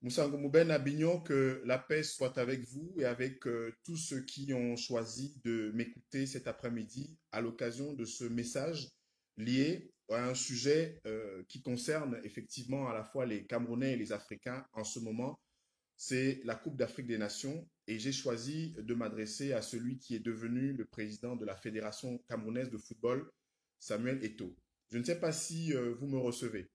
Moussa Ngomouben Abignon, que la paix soit avec vous et avec tous ceux qui ont choisi de m'écouter cet après-midi à l'occasion de ce message lié à un sujet qui concerne effectivement à la fois les Camerounais et les Africains en ce moment. C'est la Coupe d'Afrique des Nations et j'ai choisi de m'adresser à celui qui est devenu le président de la Fédération camerounaise de football, Samuel Eto'o. Je ne sais pas si vous me recevez.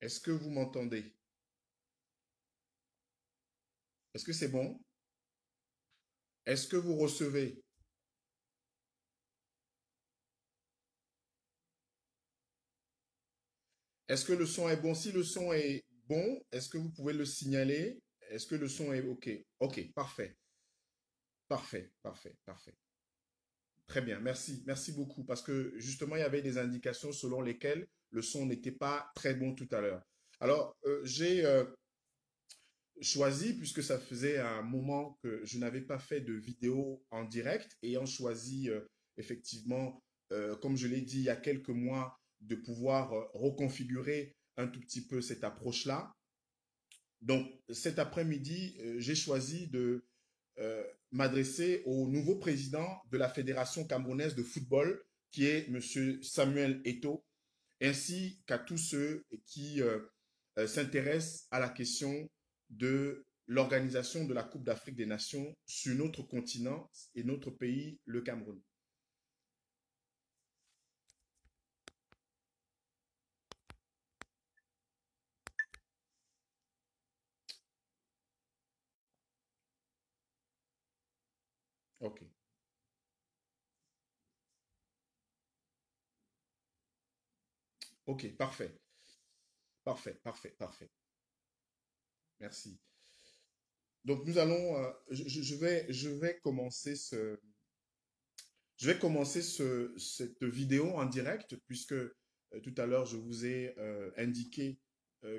Est-ce que vous m'entendez? Est-ce que c'est bon? Est-ce que vous recevez? Est-ce que le son est bon? Si le son est bon, est-ce que vous pouvez le signaler? Est-ce que le son est OK? OK, parfait. Parfait, parfait, parfait. Très bien, merci. Merci beaucoup. Parce que justement, il y avait des indications selon lesquelles le son n'était pas très bon tout à l'heure. Alors, j'ai choisi, puisque ça faisait un moment que je n'avais pas fait de vidéo en direct, ayant choisi effectivement, comme je l'ai dit il y a quelques mois, de pouvoir reconfigurer un tout petit peu cette approche-là. Donc cet après-midi, j'ai choisi de m'adresser au nouveau président de la Fédération camerounaise de football, qui est M. Samuel Eto'o, ainsi qu'à tous ceux qui s'intéressent à la question de l'organisation de la Coupe d'Afrique des Nations sur notre continent et notre pays, le Cameroun. OK. OK, parfait. Parfait, parfait, parfait. Merci. Donc nous allons, je vais commencer cette vidéo en direct puisque tout à l'heure je vous ai indiqué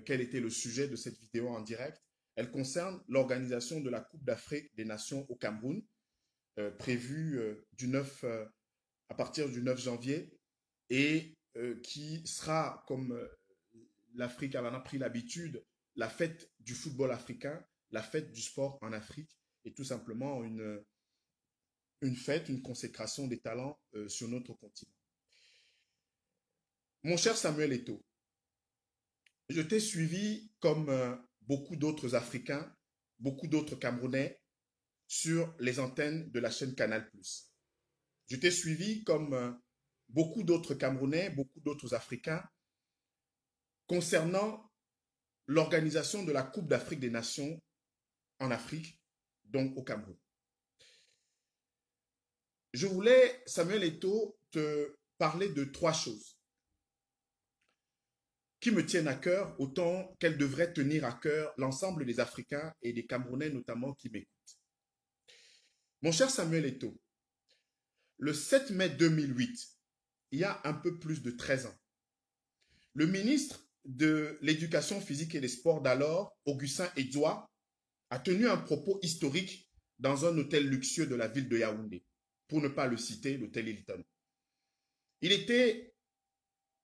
quel était le sujet de cette vidéo en direct. Elle concerne l'organisation de la Coupe d'Afrique des Nations au Cameroun, prévue à partir du 9 janvier et qui sera, comme l'Afrique en a pris l'habitude, la fête du football africain, la fête du sport en Afrique et tout simplement une fête, une consécration des talents sur notre continent. Mon cher Samuel Eto'o, je t'ai suivi comme beaucoup d'autres Africains, beaucoup d'autres Camerounais sur les antennes de la chaîne Canal+. Je t'ai suivi comme beaucoup d'autres Camerounais, beaucoup d'autres Africains concernant l'organisation de la Coupe d'Afrique des Nations en Afrique, donc au Cameroun. Je voulais, Samuel Eto'o, te parler de trois choses qui me tiennent à cœur autant qu'elles devraient tenir à cœur l'ensemble des Africains et des Camerounais notamment qui m'écoutent. Mon cher Samuel Eto'o, le 7 mai 2008, il y a un peu plus de 13 ans, le ministre de l'Éducation physique et des sports d'alors, Augustin Edouard, a tenu un propos historique dans un hôtel luxueux de la ville de Yaoundé, pour ne pas le citer, l'hôtel Hilton. Il était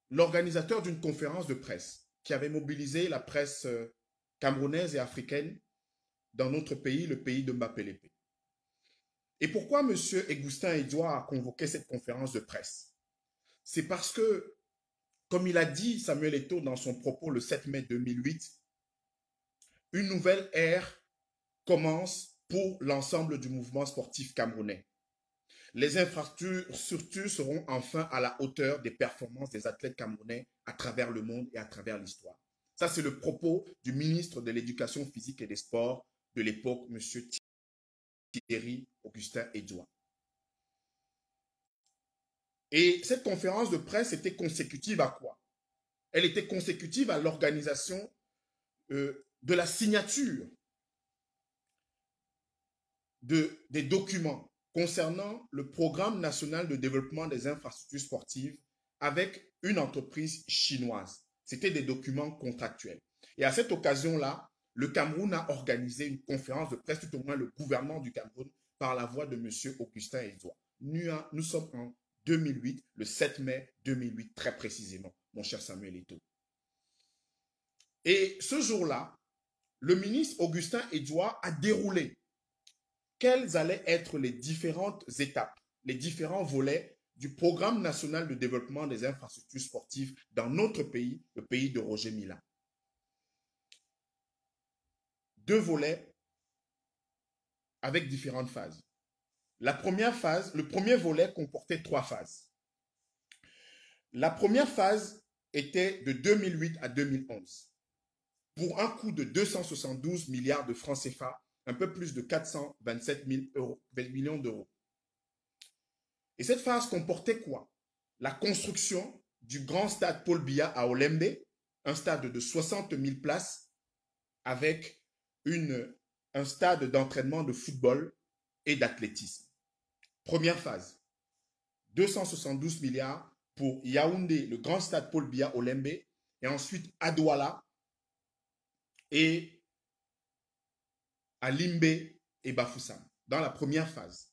l'organisateur d'une conférence de presse qui avait mobilisé la presse camerounaise et africaine dans notre pays, le pays de Mbappé-Lépé. Et pourquoi M. Augustin Edouard a convoqué cette conférence de presse? C'est parce que, comme il a dit Samuel Eto'o dans son propos le 7 mai 2008, une nouvelle ère commence pour l'ensemble du mouvement sportif camerounais. Les infrastructures seront enfin à la hauteur des performances des athlètes camerounais à travers le monde et à travers l'histoire. Ça, c'est le propos du ministre de l'Éducation physique et des sports de l'époque, M. Thierry Augustin Edouard. Et cette conférence de presse était consécutive à quoi? Elle était consécutive à l'organisation de la signature des documents concernant le programme national de développement des infrastructures sportives avec une entreprise chinoise. C'était des documents contractuels. Et à cette occasion-là, le Cameroun a organisé une conférence de presse, tout au moins le gouvernement du Cameroun, par la voix de M. Augustin Edouard. Nous sommes en 2008, le 7 mai 2008, très précisément. mon cher Samuel Eto'o. Et ce jour-là, le ministre Augustin Edouard a déroulé quelles allaient être les différentes étapes, les différents volets du programme national de développement des infrastructures sportives dans notre pays, le pays de Roger Mila. 2 volets avec différentes phases. La première phase, le premier volet comportait 3 phases. La première phase était de 2008 à 2011 pour un coût de 272 milliards de francs CFA, un peu plus de 427 millions d'euros. Et cette phase comportait quoi? La construction du grand stade Paul Biya à Olembe, un stade de 60 000 places avec un stade d'entraînement de football et d'athlétisme. Première phase, 272 milliards pour Yaoundé, le grand stade Paul Biya Olembe, et ensuite à Douala et à Limbe et Bafoussam, dans la première phase.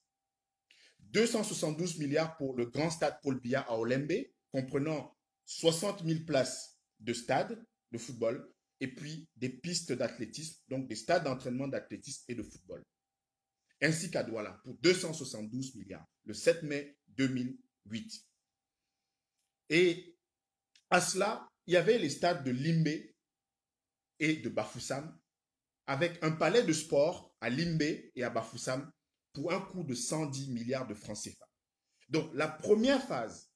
272 milliards pour le grand stade Paul Biya à Olembe, comprenant 60 000 places de stade de football et puis des pistes d'athlétisme, donc des stades d'entraînement d'athlétisme et de football. Ainsi qu'à Douala pour 272 milliards, le 7 mai 2008. Et à cela, il y avait les stades de Limbe et de Bafoussam, avec un palais de sport à Limbe et à Bafoussam pour un coût de 110 milliards de francs CFA. Donc, la première phase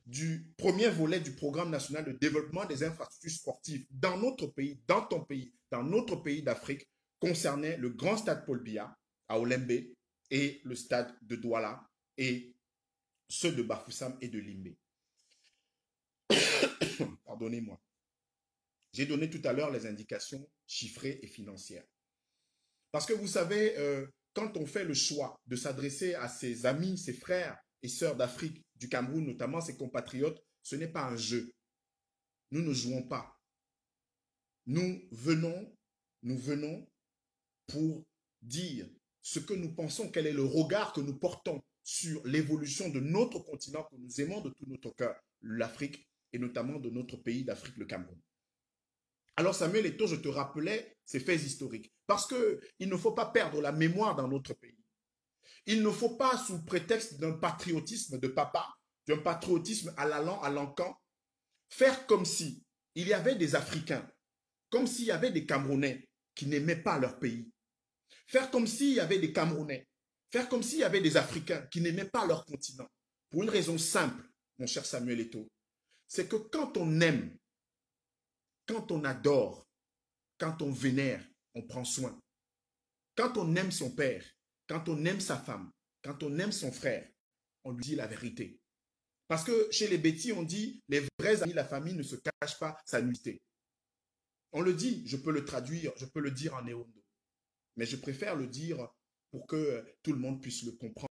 du premier volet du programme national de développement des infrastructures sportives dans notre pays, dans ton pays, dans notre pays d'Afrique, concernait le grand stade Paul Biya à Olembe et le stade de Douala et ceux de Bafoussam et de Limbe. Pardonnez-moi. J'ai donné tout à l'heure les indications chiffrées et financières. Parce que vous savez, quand on fait le choix de s'adresser à ses amis, ses frères et sœurs d'Afrique, du Cameroun, notamment ses compatriotes, ce n'est pas un jeu. Nous ne jouons pas. Nous venons pour dire ce que nous pensons, quel est le regard que nous portons sur l'évolution de notre continent que nous aimons de tout notre cœur, l'Afrique, et notamment de notre pays d'Afrique, le Cameroun. Alors Samuel Eto'o, je te rappelais ces faits historiques, parce qu'il ne faut pas perdre la mémoire dans notre pays. Il ne faut pas, sous prétexte d'un patriotisme de papa, d'un patriotisme à l'encan, faire comme si il y avait des Africains, comme s'il y avait des Camerounais qui n'aimaient pas leur pays. Faire comme s'il y avait des Camerounais, faire comme s'il y avait des Africains qui n'aimaient pas leur continent. Pour une raison simple, mon cher Samuel Eto'o, c'est que quand on aime, quand on adore, quand on vénère, on prend soin. Quand on aime son père, quand on aime sa femme, quand on aime son frère, on lui dit la vérité. Parce que chez les bêtis, on dit les vrais amis, la famille ne se cache pas sa nudité. On le dit, je peux le traduire, je peux le dire en néondo. Mais je préfère le dire pour que tout le monde puisse le comprendre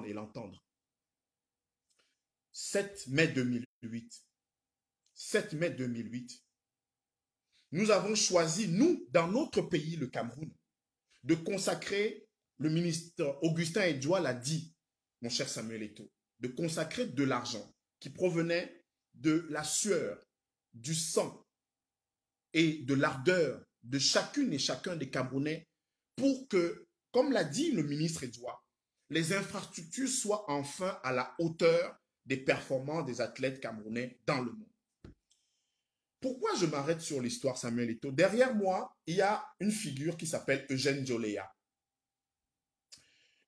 et l'entendre. 7 mai 2008. 7 mai 2008. Nous avons choisi, nous, dans notre pays, le Cameroun, de consacrer, le ministre Augustin Edouard l'a dit, mon cher Samuel Eto'o, de consacrer de l'argent qui provenait de la sueur, du sang et de l'ardeur de chacune et chacun des Camerounais pour que, comme l'a dit le ministre Edouard, les infrastructures soient enfin à la hauteur des performances des athlètes camerounais dans le monde. Pourquoi je m'arrête sur l'histoire Samuel Eto'o? Derrière moi, il y a une figure qui s'appelle Eugène Djoléa.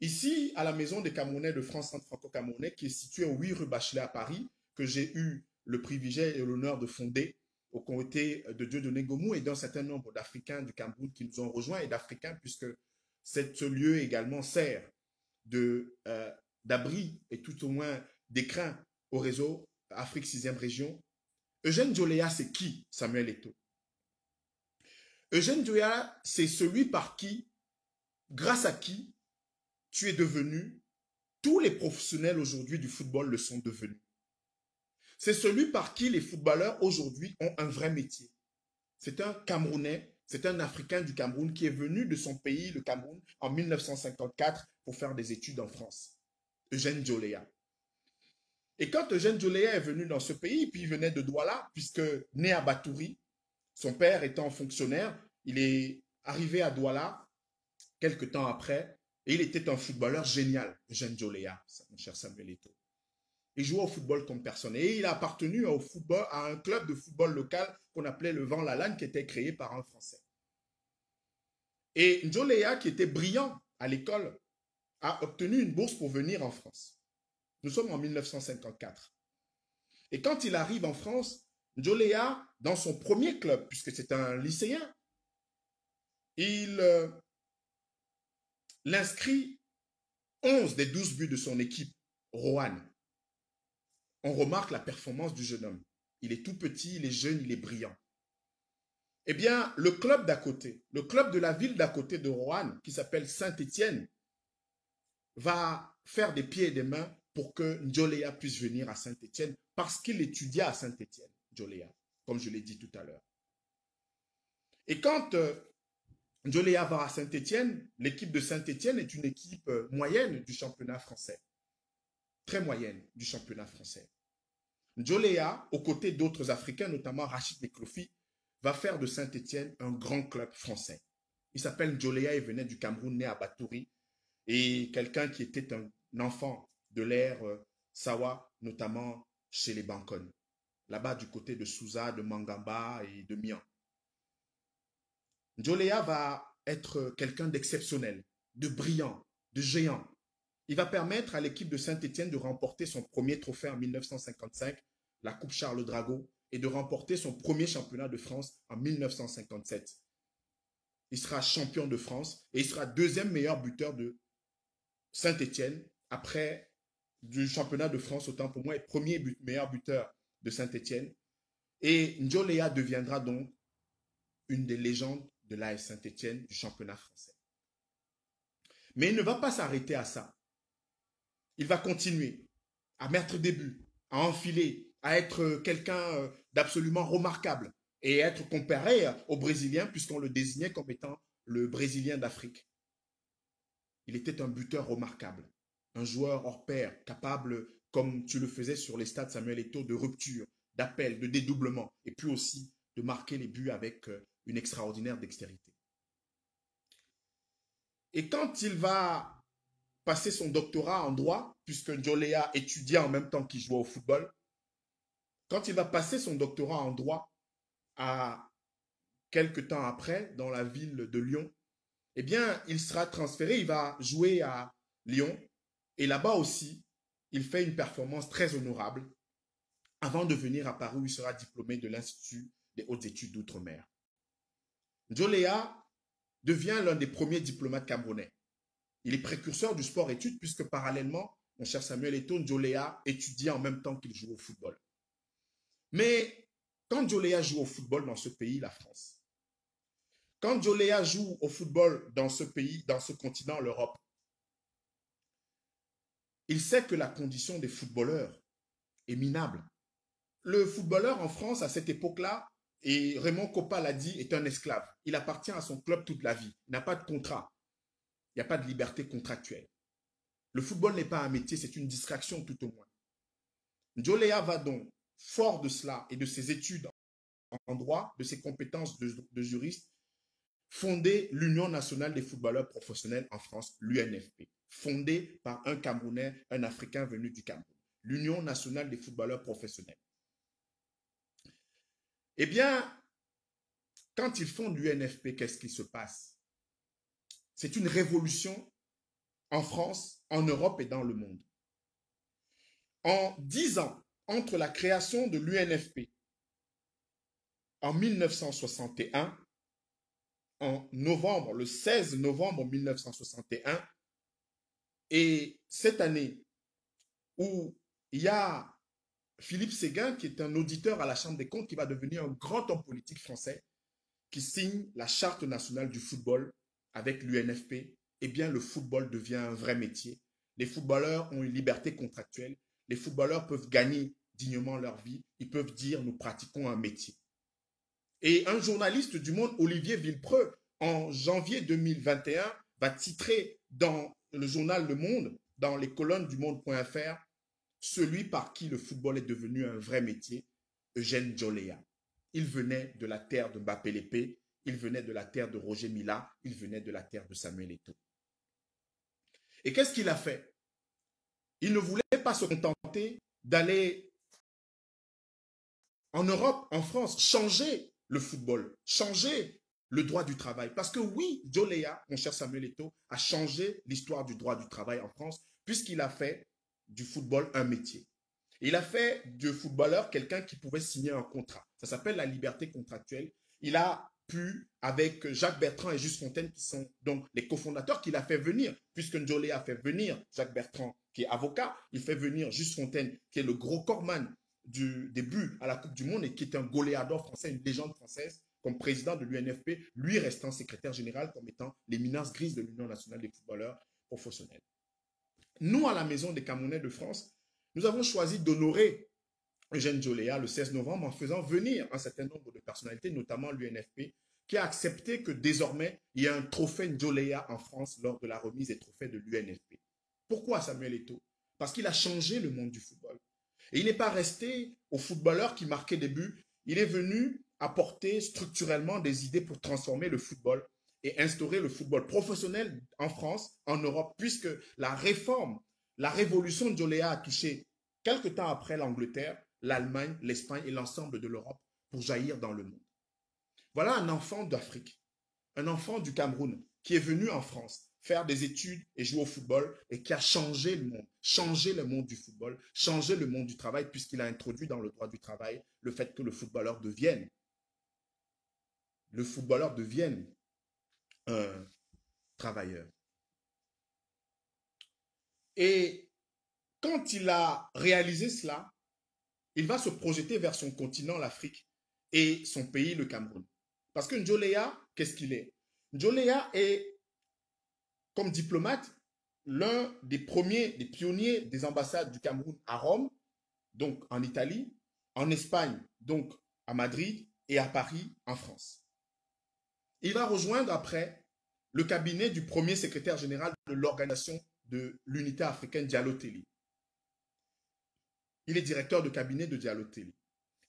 Ici, à la Maison des Camerounais de France Centre Franco-Camerounais, qui est située au 8 rue Bachelet à Paris, que j'ai eu le privilège et l'honneur de fonder aux côtés de Dieudonné Gomou et d'un certain nombre d'Africains du Cameroun qui nous ont rejoints et d'Africains, puisque ce lieu également sert d'abri et tout au moins d'écrin au réseau Afrique 6e région. Eugène Djoléa, c'est qui, Samuel Eto'o? Eugène Djoléa, c'est celui par qui, grâce à qui, tu es devenu, tous les professionnels aujourd'hui du football le sont devenus. C'est celui par qui les footballeurs aujourd'hui ont un vrai métier. C'est un Camerounais, c'est un Africain du Cameroun qui est venu de son pays, le Cameroun, en 1954 pour faire des études en France. Eugène Djoléa. Et quand Eugène Njoleya est venu dans ce pays, puis il venait de Douala, puisque né à Batouri, son père étant fonctionnaire, il est arrivé à Douala quelques temps après, et il était un footballeur génial, Eugène Njoleya, mon cher Samuel Eto'o. Il jouait au football comme personne. Et il a appartenu au football, à un club de football local qu'on appelait le Vent Lalanne, qui était créé par un Français. Et Njoleya, qui était brillant à l'école, a obtenu une bourse pour venir en France. Nous sommes en 1954. Et quand il arrive en France, Njoleya, dans son premier club, puisque c'est un lycéen, il l'inscrit 11 des 12 buts de son équipe, Roanne. On remarque la performance du jeune homme. Il est tout petit, il est jeune, il est brillant. Eh bien, le club d'à côté, le club de la ville d'à côté de Roanne, qui s'appelle Saint-Étienne, va faire des pieds et des mains pour que Njoleya puisse venir à Saint-Étienne parce qu'il étudia à Saint-Étienne, Njoleya, comme je l'ai dit tout à l'heure. Et quand Njoleya va à Saint-Étienne, l'équipe de Saint-Étienne est une équipe moyenne du championnat français. Très moyenne du championnat français. Njoleya, aux côtés d'autres Africains, notamment Rachid Leklofi, va faire de Saint-Étienne un grand club français. Il s'appelle Njoleya, il venait du Cameroun, né à Batouri, et quelqu'un qui était un enfant de l'ère Sawa, notamment chez les Bankone, là-bas du côté de Souza, de Mangamba et de Mian. Njoleya va être quelqu'un d'exceptionnel, de brillant, de géant. Il va permettre à l'équipe de Saint-Étienne de remporter son premier trophée en 1955, la Coupe Charles Drago, et de remporter son premier championnat de France en 1957. Il sera champion de France et il sera deuxième meilleur buteur de Saint-Étienne après du championnat de France, autant pour moi, et premier meilleur buteur de Saint-Étienne. Et Njoleya deviendra donc une des légendes de l'AS Saint-Étienne du championnat français. Mais il ne va pas s'arrêter à ça. Il va continuer à mettre des buts, à enfiler, à être quelqu'un d'absolument remarquable et être comparé au Brésilien puisqu'on le désignait comme étant le Brésilien d'Afrique. Il était un buteur remarquable, un joueur hors pair, capable, comme tu le faisais sur les stades Samuel Eto'o, de rupture, d'appel, de dédoublement, et puis aussi de marquer les buts avec une extraordinaire dextérité. Et quand il va passer son doctorat en droit, puisque Njoleya étudiait en même temps qu'il jouait au football, quand il va passer son doctorat en droit, à quelques temps après, dans la ville de Lyon, eh bien, il sera transféré, il va jouer à Lyon, et là-bas aussi, il fait une performance très honorable, avant de venir à Paris où il sera diplômé de l'Institut des hautes études d'outre-mer. Njoleya devient l'un des premiers diplomates camerounais. Il est précurseur du sport-études puisque parallèlement, mon cher Samuel Eto'o, Njoleya étudiait en même temps qu'il jouait au football. Mais quand Njoleya joue au football dans ce pays, la France, quand Njoleya joue au football dans ce pays, dans ce continent, l'Europe, il sait que la condition des footballeurs est minable. Le footballeur en France, à cette époque-là, et Raymond Kopa l'a dit, est un esclave. Il appartient à son club toute la vie. Il n'a pas de contrat. Il n'y a pas de liberté contractuelle. Le football n'est pas un métier, c'est une distraction tout au moins. Njoleya va donc, fort de cela et de ses études en droit, de ses compétences de juriste, fonder l'Union nationale des footballeurs professionnels en France, l'UNFP, fondée par un Camerounais, un Africain venu du Cameroun. L'Union nationale des footballeurs professionnels. Eh bien, quand ils fondent l'UNFP, qu'est-ce qui se passe? C'est une révolution en France, en Europe et dans le monde. En 10 ans, entre la création de l'UNFP en 1961, en novembre, le 16 novembre 1961, et cette année où il y a Philippe Séguin, qui est un auditeur à la Chambre des comptes, qui va devenir un grand homme politique français, qui signe la Charte nationale du football avec l'UNFP, eh bien le football devient un vrai métier. Les footballeurs ont une liberté contractuelle. Les footballeurs peuvent gagner dignement leur vie. Ils peuvent dire nous pratiquons un métier. Et un journaliste du Monde, Olivier Villepreux, en janvier 2021, va titrer dans le journal Le Monde, dans les colonnes du Monde.fr, celui par qui le football est devenu un vrai métier, Eugène Djoléa. Il venait de la terre de Mbappé Lépé, il venait de la terre de Roger Mila, il venait de la terre de Samuel Eto'o. Et qu'est-ce qu'il a fait? Il ne voulait pas se contenter d'aller en Europe, en France, changer le football, changer le droit du travail. Parce que oui, Djoléa, mon cher Samuel Eto'o, a changé l'histoire du droit du travail en France, puisqu'il a fait du football un métier. Il a fait du footballeur quelqu'un qui pouvait signer un contrat. Ça s'appelle la liberté contractuelle. Il a pu, avec Jacques Bertrand et Juste Fontaine, qui sont donc les cofondateurs, qu'il a fait venir, puisque Djoléa a fait venir Jacques Bertrand, qui est avocat, il fait venir Juste Fontaine, qui est le gros corpsman du début à la Coupe du Monde et qui est un goléador français, une légende française, comme président de l'UNFP, lui restant secrétaire général comme étant l'éminence grise de l'Union nationale des footballeurs professionnels. Nous, à la Maison des Camerounais de France, nous avons choisi d'honorer Eugène Djoléa le 16 novembre en faisant venir un certain nombre de personnalités, notamment l'UNFP, qui a accepté que désormais, il y a un trophée Djoléa en France lors de la remise des trophées de l'UNFP. Pourquoi Samuel Eto'o? Parce qu'il a changé le monde du football. Et il n'est pas resté au footballeur qui marquait des buts, il est venu apporter structurellement des idées pour transformer le football et instaurer le football professionnel en France, en Europe, puisque la réforme, la révolution de Djoléa a touché quelque temps après l'Angleterre, l'Allemagne, l'Espagne et l'ensemble de l'Europe pour jaillir dans le monde. Voilà un enfant d'Afrique, un enfant du Cameroun qui est venu en France faire des études et jouer au football et qui a changé le monde du football, changé le monde du travail puisqu'il a introduit dans le droit du travail le fait que le footballeur devienne un travailleur. Et quand il a réalisé cela, il va se projeter vers son continent, l'Afrique, et son pays, le Cameroun. Parce que Djoléa, qu'est-ce qu'il est? Djoléa est, comme diplomate, l'un des premiers, des pionniers des ambassades du Cameroun à Rome, donc en Italie, en Espagne, donc à Madrid, et à Paris, en France. Il va rejoindre après le cabinet du premier secrétaire général de l'organisation de l'unité africaine Diallo Telly. Il est directeur de cabinet de Diallo Telly.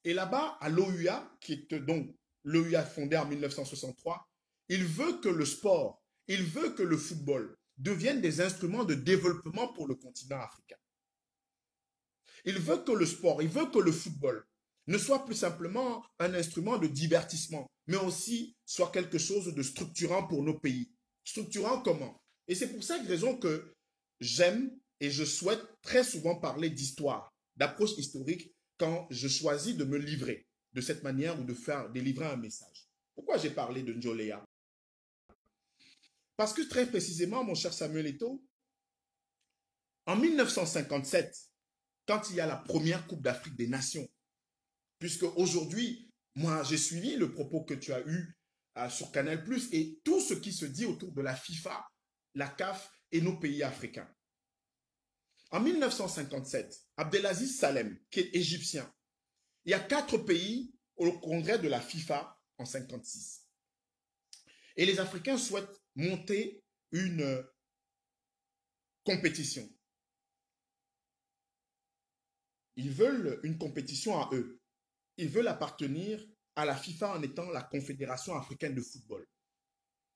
Et là-bas, à l'OUA, qui est donc l'OUA fondée en 1963, il veut que le sport, il veut que le football deviennent des instruments de développement pour le continent africain. Il veut que le sport, il veut que le football ne soit plus simplement un instrument de divertissement, mais aussi soit quelque chose de structurant pour nos pays. Structurant comment? Et c'est pour cette raison que j'aime et je souhaite très souvent parler d'histoire, d'approche historique quand je choisis de me livrer de cette manière ou de délivrer un message. Pourquoi j'ai parlé de Djoléa? Parce que très précisément, mon cher Samuel Eto'o, en 1957, quand il y a la première Coupe d'Afrique des Nations, puisque aujourd'hui, moi j'ai suivi le propos que tu as eu sur Canal+, et tout ce qui se dit autour de la FIFA, la CAF et nos pays africains. En 1957, Abdelaziz Salem, qui est égyptien, il y a 4 pays au congrès de la FIFA en 1956. Et les Africains souhaitent monter une compétition. Ils veulent une compétition à eux. Ils veulent appartenir à la FIFA en étant la Confédération africaine de football.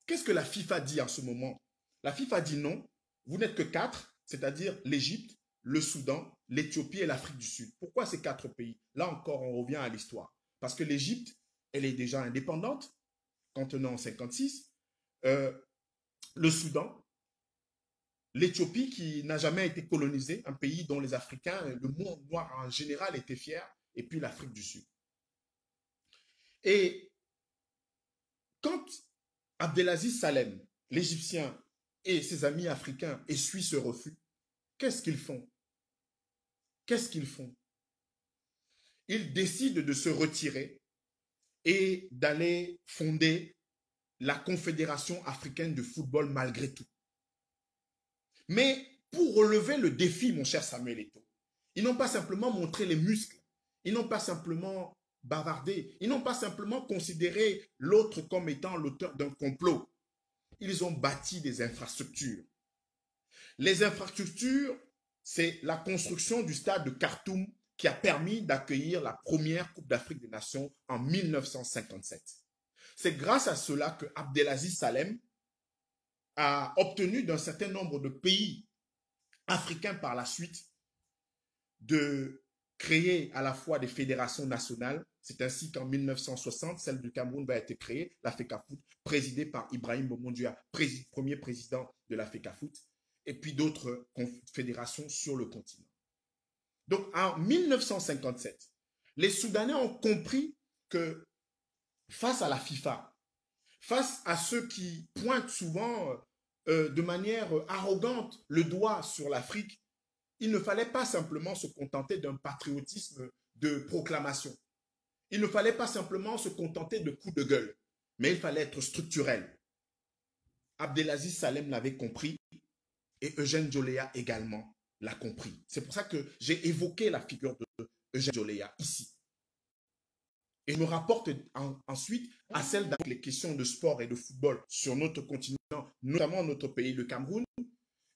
Qu'est-ce que la FIFA dit en ce moment? La FIFA dit non, vous n'êtes que 4, c'est-à-dire l'Égypte, le Soudan, l'Éthiopie et l'Afrique du Sud. Pourquoi ces 4 pays? Là encore, on revient à l'histoire. Parce que l'Égypte, elle est déjà indépendante, quand on est en 1956. Le Soudan, l'Éthiopie qui n'a jamais été colonisée, un pays dont les Africains, le monde noir en général était fier, et puis l'Afrique du Sud. Et quand Abdelaziz Salem, l'Égyptien, et ses amis africains essuient ce refus, qu'est-ce qu'ils font? Qu'est-ce qu'ils font? Ils décident de se retirer et d'aller fonder la Confédération africaine de football malgré tout. Mais pour relever le défi, mon cher Samuel Eto'o, ils n'ont pas simplement montré les muscles, ils n'ont pas simplement bavardé, ils n'ont pas simplement considéré l'autre comme étant l'auteur d'un complot. Ils ont bâti des infrastructures. Les infrastructures, c'est la construction du stade de Khartoum qui a permis d'accueillir la première Coupe d'Afrique des Nations en 1957. C'est grâce à cela que Abdelaziz Salem a obtenu d'un certain nombre de pays africains par la suite de créer à la fois des fédérations nationales. C'est ainsi qu'en 1960, celle du Cameroun va être créée, la FECAFOOT, présidée par Ibrahim Bomondia, premier président de la FECAFOOT, et puis d'autres fédérations sur le continent. Donc en 1957, les Soudanais ont compris que face à la FIFA, face à ceux qui pointent souvent de manière arrogante le doigt sur l'Afrique, il ne fallait pas simplement se contenter d'un patriotisme de proclamation. Il ne fallait pas simplement se contenter de coups de gueule, mais il fallait être structurel. Abdelaziz Salem l'avait compris et Eugène Djoléa également l'a compris. C'est pour ça que j'ai évoqué la figure de Eugène Djoléa ici. Et je me rapporte ensuite à celle avec les questions de sport et de football sur notre continent, notamment notre pays, le Cameroun. Eh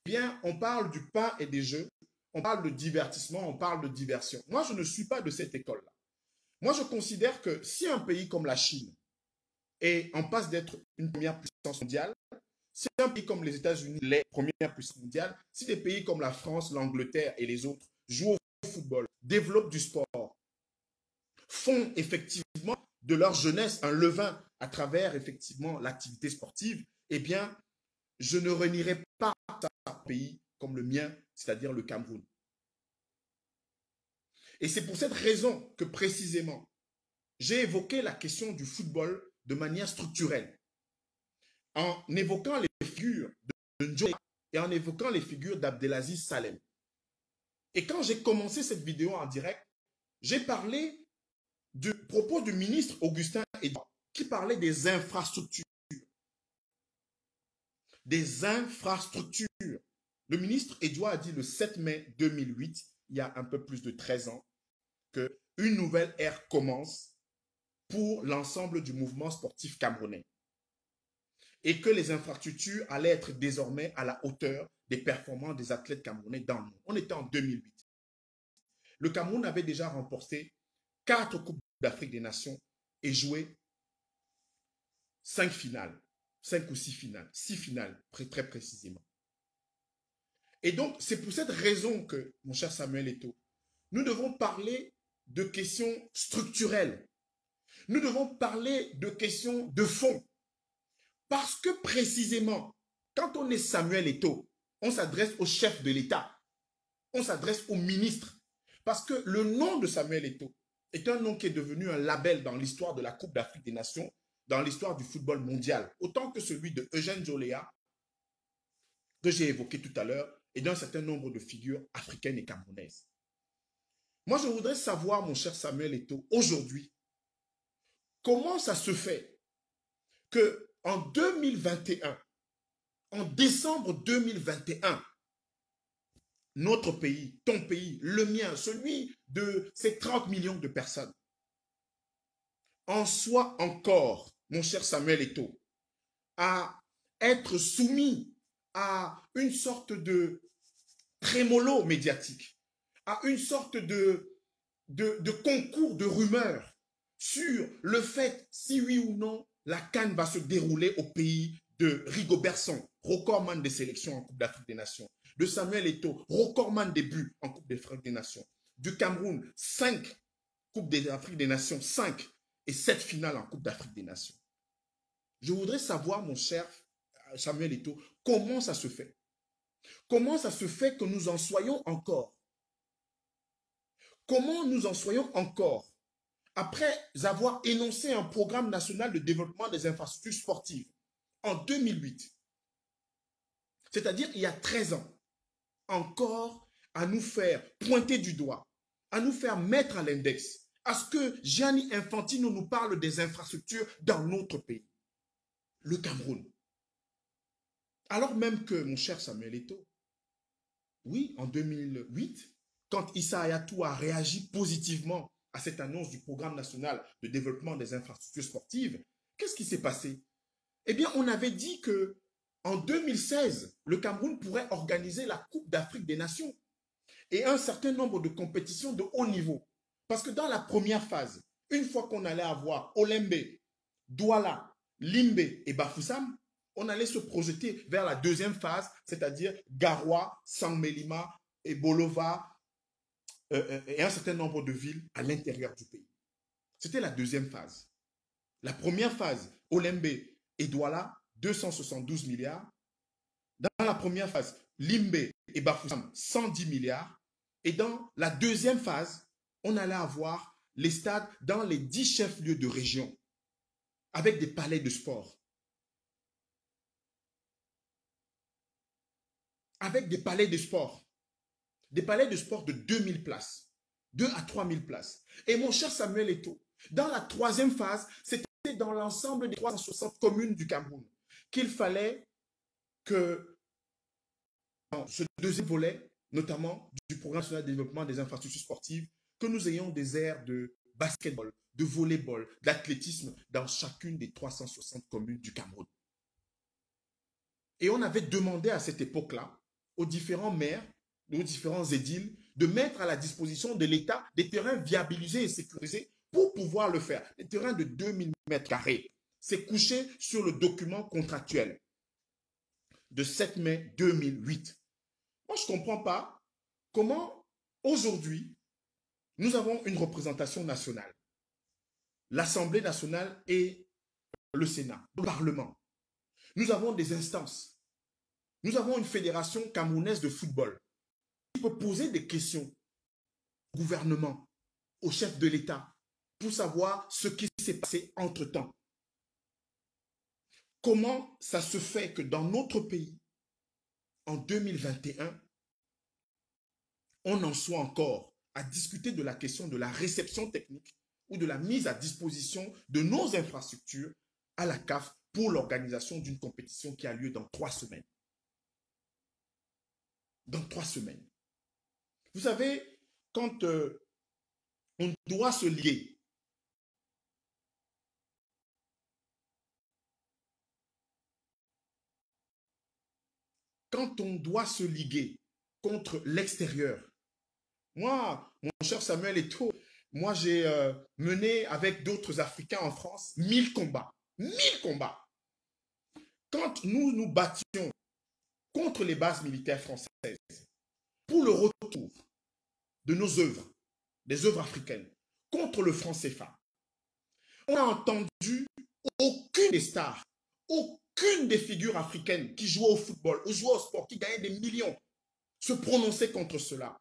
bien, on parle du pain et des jeux, on parle de divertissement, on parle de diversion. Moi, je ne suis pas de cette école-là. Moi, je considère que si un pays comme la Chine est en passe d'être une première puissance mondiale, si un pays comme les États-Unis l'est première puissance mondiale, si des pays comme la France, l'Angleterre et les autres jouent au football, développent du sport, font effectivement de leur jeunesse un levain à travers effectivement l'activité sportive, eh bien, je ne renierai pas un pays comme le mien, c'est-à-dire le Cameroun. Et c'est pour cette raison que précisément, j'ai évoqué la question du football de manière structurelle, en évoquant les figures de Ndjoya et en évoquant les figures d'Abdelaziz Salem. Et quand j'ai commencé cette vidéo en direct, j'ai parlé du propos du ministre Augustin Edouard, qui parlait des infrastructures. Des infrastructures. Le ministre Edouard a dit le 7 mai 2008, il y a un peu plus de 13 ans, qu'une nouvelle ère commence pour l'ensemble du mouvement sportif camerounais et que les infrastructures allaient être désormais à la hauteur des performances des athlètes camerounais dans le monde. On était en 2008. Le Cameroun avait déjà remporté 4 Coupes d'Afrique des Nations et joué 5 finales, 5 ou 6 finales, 6 finales très précisément. Et donc, c'est pour cette raison que, mon cher Samuel Eto'o, nous devons parler de questions structurelles. Nous devons parler de questions de fond. Parce que précisément, quand on est Samuel Eto'o, on s'adresse au chef de l'État. On s'adresse au ministre. Parce que le nom de Samuel Eto'o est un nom qui est devenu un label dans l'histoire de la Coupe d'Afrique des Nations, dans l'histoire du football mondial, autant que celui de Eugène Djoléa, que j'ai évoqué tout à l'heure, et d'un certain nombre de figures africaines et camerounaises. Moi, je voudrais savoir, mon cher Samuel Eto'o, aujourd'hui, comment ça se fait qu'en 2021, en décembre 2021, notre pays, ton pays, le mien, celui de ces 30 millions de personnes, en soit encore, mon cher Samuel Eto'o, à être soumis à une sorte de trémolo médiatique, à une sorte de concours de rumeurs sur le fait si oui ou non la CAN va se dérouler au pays de Rigobert Song, recordman des sélections en Coupe d'Afrique des Nations, de Samuel Eto'o, recordman des buts en Coupe d'Afrique des Nations, du Cameroun, 5 Coupes d'Afrique des Nations, 5 et 7 finales en Coupe d'Afrique des Nations. Je voudrais savoir, mon cher Samuel Eto'o, comment ça se fait? Comment ça se fait que nous en soyons encore? Comment nous en soyons encore après avoir énoncé un programme national de développement des infrastructures sportives en 2008, c'est-à-dire il y a 13 ans, encore à nous faire pointer du doigt, à nous faire mettre à l'index, à ce que Gianni Infantino nous parle des infrastructures dans notre pays, le Cameroun. Alors même que, mon cher Samuel Eto'o, oui, en 2008, quand Issa Hayatou a réagi positivement à cette annonce du programme national de développement des infrastructures sportives, qu'est-ce qui s'est passé? Eh bien, on avait dit que en 2016, le Cameroun pourrait organiser la Coupe d'Afrique des Nations. et un certain nombre de compétitions de haut niveau. Parce que dans la première phase, une fois qu'on allait avoir Olembe, Douala, Limbe et Bafoussam, on allait se projeter vers la deuxième phase, c'est-à-dire Garoua, Sangmelima, et Bolova, et un certain nombre de villes à l'intérieur du pays. C'était la deuxième phase. La première phase, Olembe et Douala, 272 milliards. Dans la première phase, Limbe et Bafoussam, 110 milliards. Et dans la deuxième phase, on allait avoir les stades dans les 10 chefs-lieux de région, avec des palais de sport. Avec des palais de sport. Des palais de sport de 2000 places. 2 à 3000 places. Et mon cher Samuel Eto'o, dans la troisième phase, c'était dans l'ensemble des 360 communes du Cameroun qu'il fallait que, dans ce deuxième volet, notamment du Programme national de développement des infrastructures sportives, que nous ayons des aires de basketball, de volleyball, d'athlétisme dans chacune des 360 communes du Cameroun. Et on avait demandé à cette époque-là aux différents maires, aux différents édiles, de mettre à la disposition de l'État des terrains viabilisés et sécurisés pour pouvoir le faire. Des terrains de 2000 mètres carrés. C'est couché sur le document contractuel de 7 mai 2008. Moi, je ne comprends pas comment, aujourd'hui, nous avons une représentation nationale. L'Assemblée nationale et le Sénat, le Parlement. Nous avons des instances. Nous avons une fédération camerounaise de football qui peut poser des questions au gouvernement, au chef de l'État, pour savoir ce qui s'est passé entre-temps. Comment ça se fait que dans notre pays, en 2021, on en soit encore à discuter de la question de la réception technique ou de la mise à disposition de nos infrastructures à la CAF pour l'organisation d'une compétition qui a lieu dans 3 semaines. Dans 3 semaines. Vous savez, quand on doit se lier, quand on doit se liguer contre l'extérieur, moi, mon cher Samuel Eto'o, moi j'ai mené avec d'autres Africains en France 1000 combats. 1000 combats. Quand nous nous battions contre les bases militaires françaises pour le retour de nos œuvres, des œuvres africaines, contre le franc CFA, on n'a entendu aucune des stars, aucune des figures africaines qui jouaient au football, ou jouaient au sport, qui gagnaient des millions, se prononcer contre cela.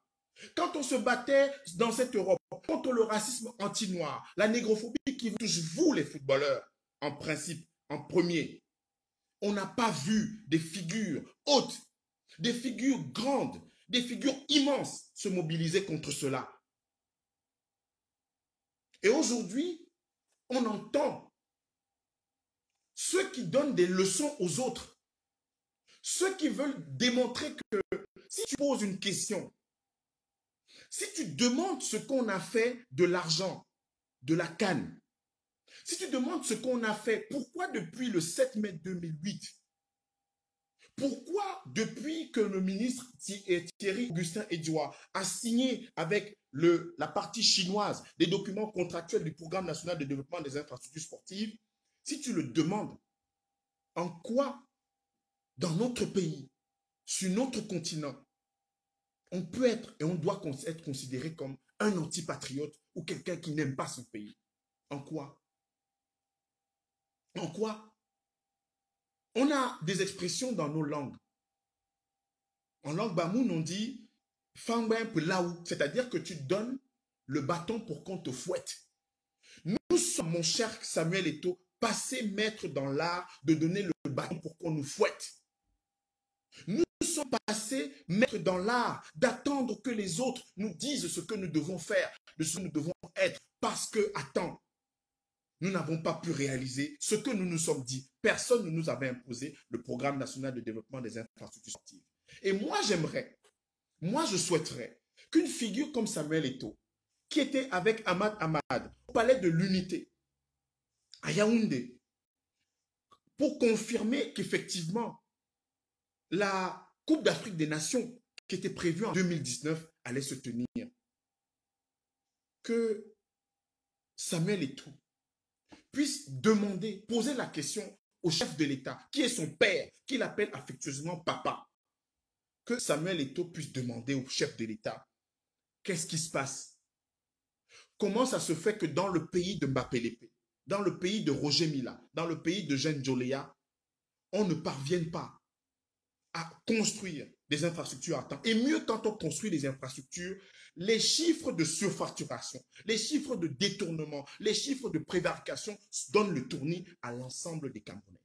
Quand on se battait dans cette Europe contre le racisme anti-noir, la négrophobie qui vous touche, vous les footballeurs, en principe, en premier, on n'a pas vu des figures hautes, des figures grandes, des figures immenses se mobiliser contre cela. Et aujourd'hui, on entend ceux qui donnent des leçons aux autres, ceux qui veulent démontrer que si tu poses une question, si tu demandes ce qu'on a fait de l'argent, de la CAN, si tu demandes ce qu'on a fait, pourquoi depuis le 7 mai 2008, pourquoi depuis que le ministre Thierry Augustin Edouard a signé avec la partie chinoise des documents contractuels du Programme national de développement des infrastructures sportives, si tu le demandes, en quoi dans notre pays, sur notre continent, on peut être et on doit être considéré comme un antipatriote ou quelqu'un qui n'aime pas son pays. En quoi? En quoi? On a des expressions dans nos langues. En langue bamoun, on dit « fangben pelaou », c'est-à-dire que tu donnes le bâton pour qu'on te fouette. Nous sommes, mon cher Samuel Eto'o, passés maîtres dans l'art de donner le bâton pour qu'on nous fouette. Nous sommes passés maîtres dans l'art d'attendre que les autres nous disent ce que nous devons faire, de ce que nous devons être. Parce que, attends, nous n'avons pas pu réaliser ce que nous nous sommes dit. Personne ne nous avait imposé le Programme national de développement des infrastructures sportives. Et moi, je souhaiterais qu'une figure comme Samuel Eto'o, qui était avec Ahmad Ahmad au palais de l'Unité, à Yaoundé, pour confirmer qu'effectivement, la Coupe d'Afrique des Nations qui était prévue en 2019 allait se tenir, que Samuel Eto'o puisse demander, poser la question au chef de l'État, qui est son père, qu'il appelle affectueusement papa, que Samuel Eto'o puisse demander au chef de l'État, qu'est-ce qui se passe? Comment ça se fait que dans le pays de Mbappé Lépé, dans le pays de Roger Mila, dans le pays de Jean Joléa, on ne parvienne pas à construire des infrastructures à temps. Et mieux, quand on construit des infrastructures, les chiffres de surfacturation, les chiffres de détournement, les chiffres de prévarication donnent le tournis à l'ensemble des Camerounais.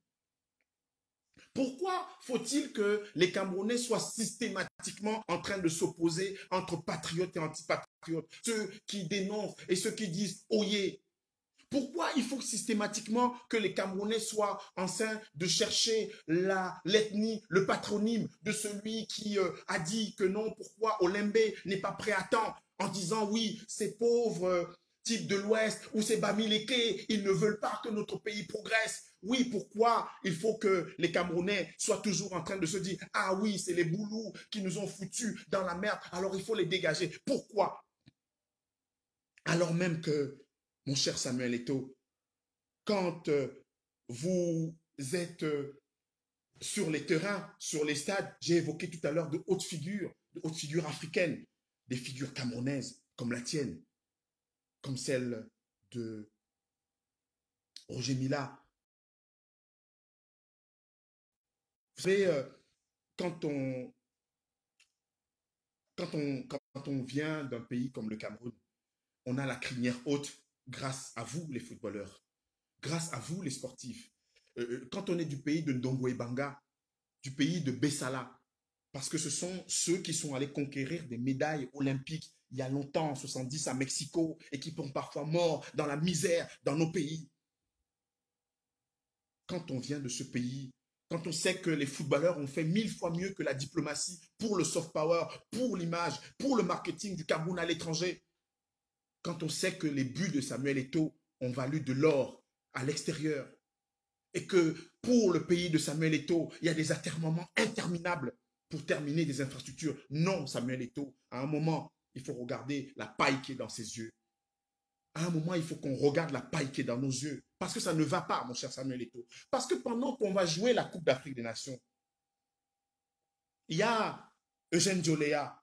Pourquoi faut-il que les Camerounais soient systématiquement en train de s'opposer entre patriotes et antipatriotes, ceux qui dénoncent et ceux qui disent oyez? Pourquoi il faut systématiquement que les Camerounais soient en train de chercher l'ethnie, le patronyme de celui qui a dit que non, pourquoi Olembe n'est pas prêt à temps, en disant oui, ces pauvres types de l'Ouest ou ces Bamileke, ils ne veulent pas que notre pays progresse. Oui, pourquoi il faut que les Camerounais soient toujours en train de se dire ah oui, c'est les Boulous qui nous ont foutus dans la merde, alors il faut les dégager. Pourquoi? Alors même que mon cher Samuel Eto'o, quand vous êtes sur les terrains, sur les stades, j'ai évoqué tout à l'heure de hautes figures africaines, des figures camerounaises comme la tienne, comme celle de Roger Mila. Vous savez, quand on vient d'un pays comme le Cameroun, on a la crinière haute grâce à vous, les footballeurs, grâce à vous, les sportifs. Quand on est du pays de Ndongo Banga, du pays de Bessala, parce que ce sont ceux qui sont allés conquérir des médailles olympiques il y a longtemps, en 70 à Mexico, et qui sont parfois morts dans la misère dans nos pays. Quand on vient de ce pays, quand on sait que les footballeurs ont fait 1000 fois mieux que la diplomatie pour le soft power, pour l'image, pour le marketing du Cameroun à l'étranger, quand on sait que les buts de Samuel Eto'o ont valu de l'or à l'extérieur, et que pour le pays de Samuel Eto'o, il y a des atermoiements interminables pour terminer des infrastructures. Non, Samuel Eto'o, à un moment, il faut regarder la paille qui est dans ses yeux. À un moment, il faut qu'on regarde la paille qui est dans nos yeux. Parce que ça ne va pas, mon cher Samuel Eto'o. Parce que pendant qu'on va jouer la Coupe d'Afrique des Nations, il y a Eugène Joléa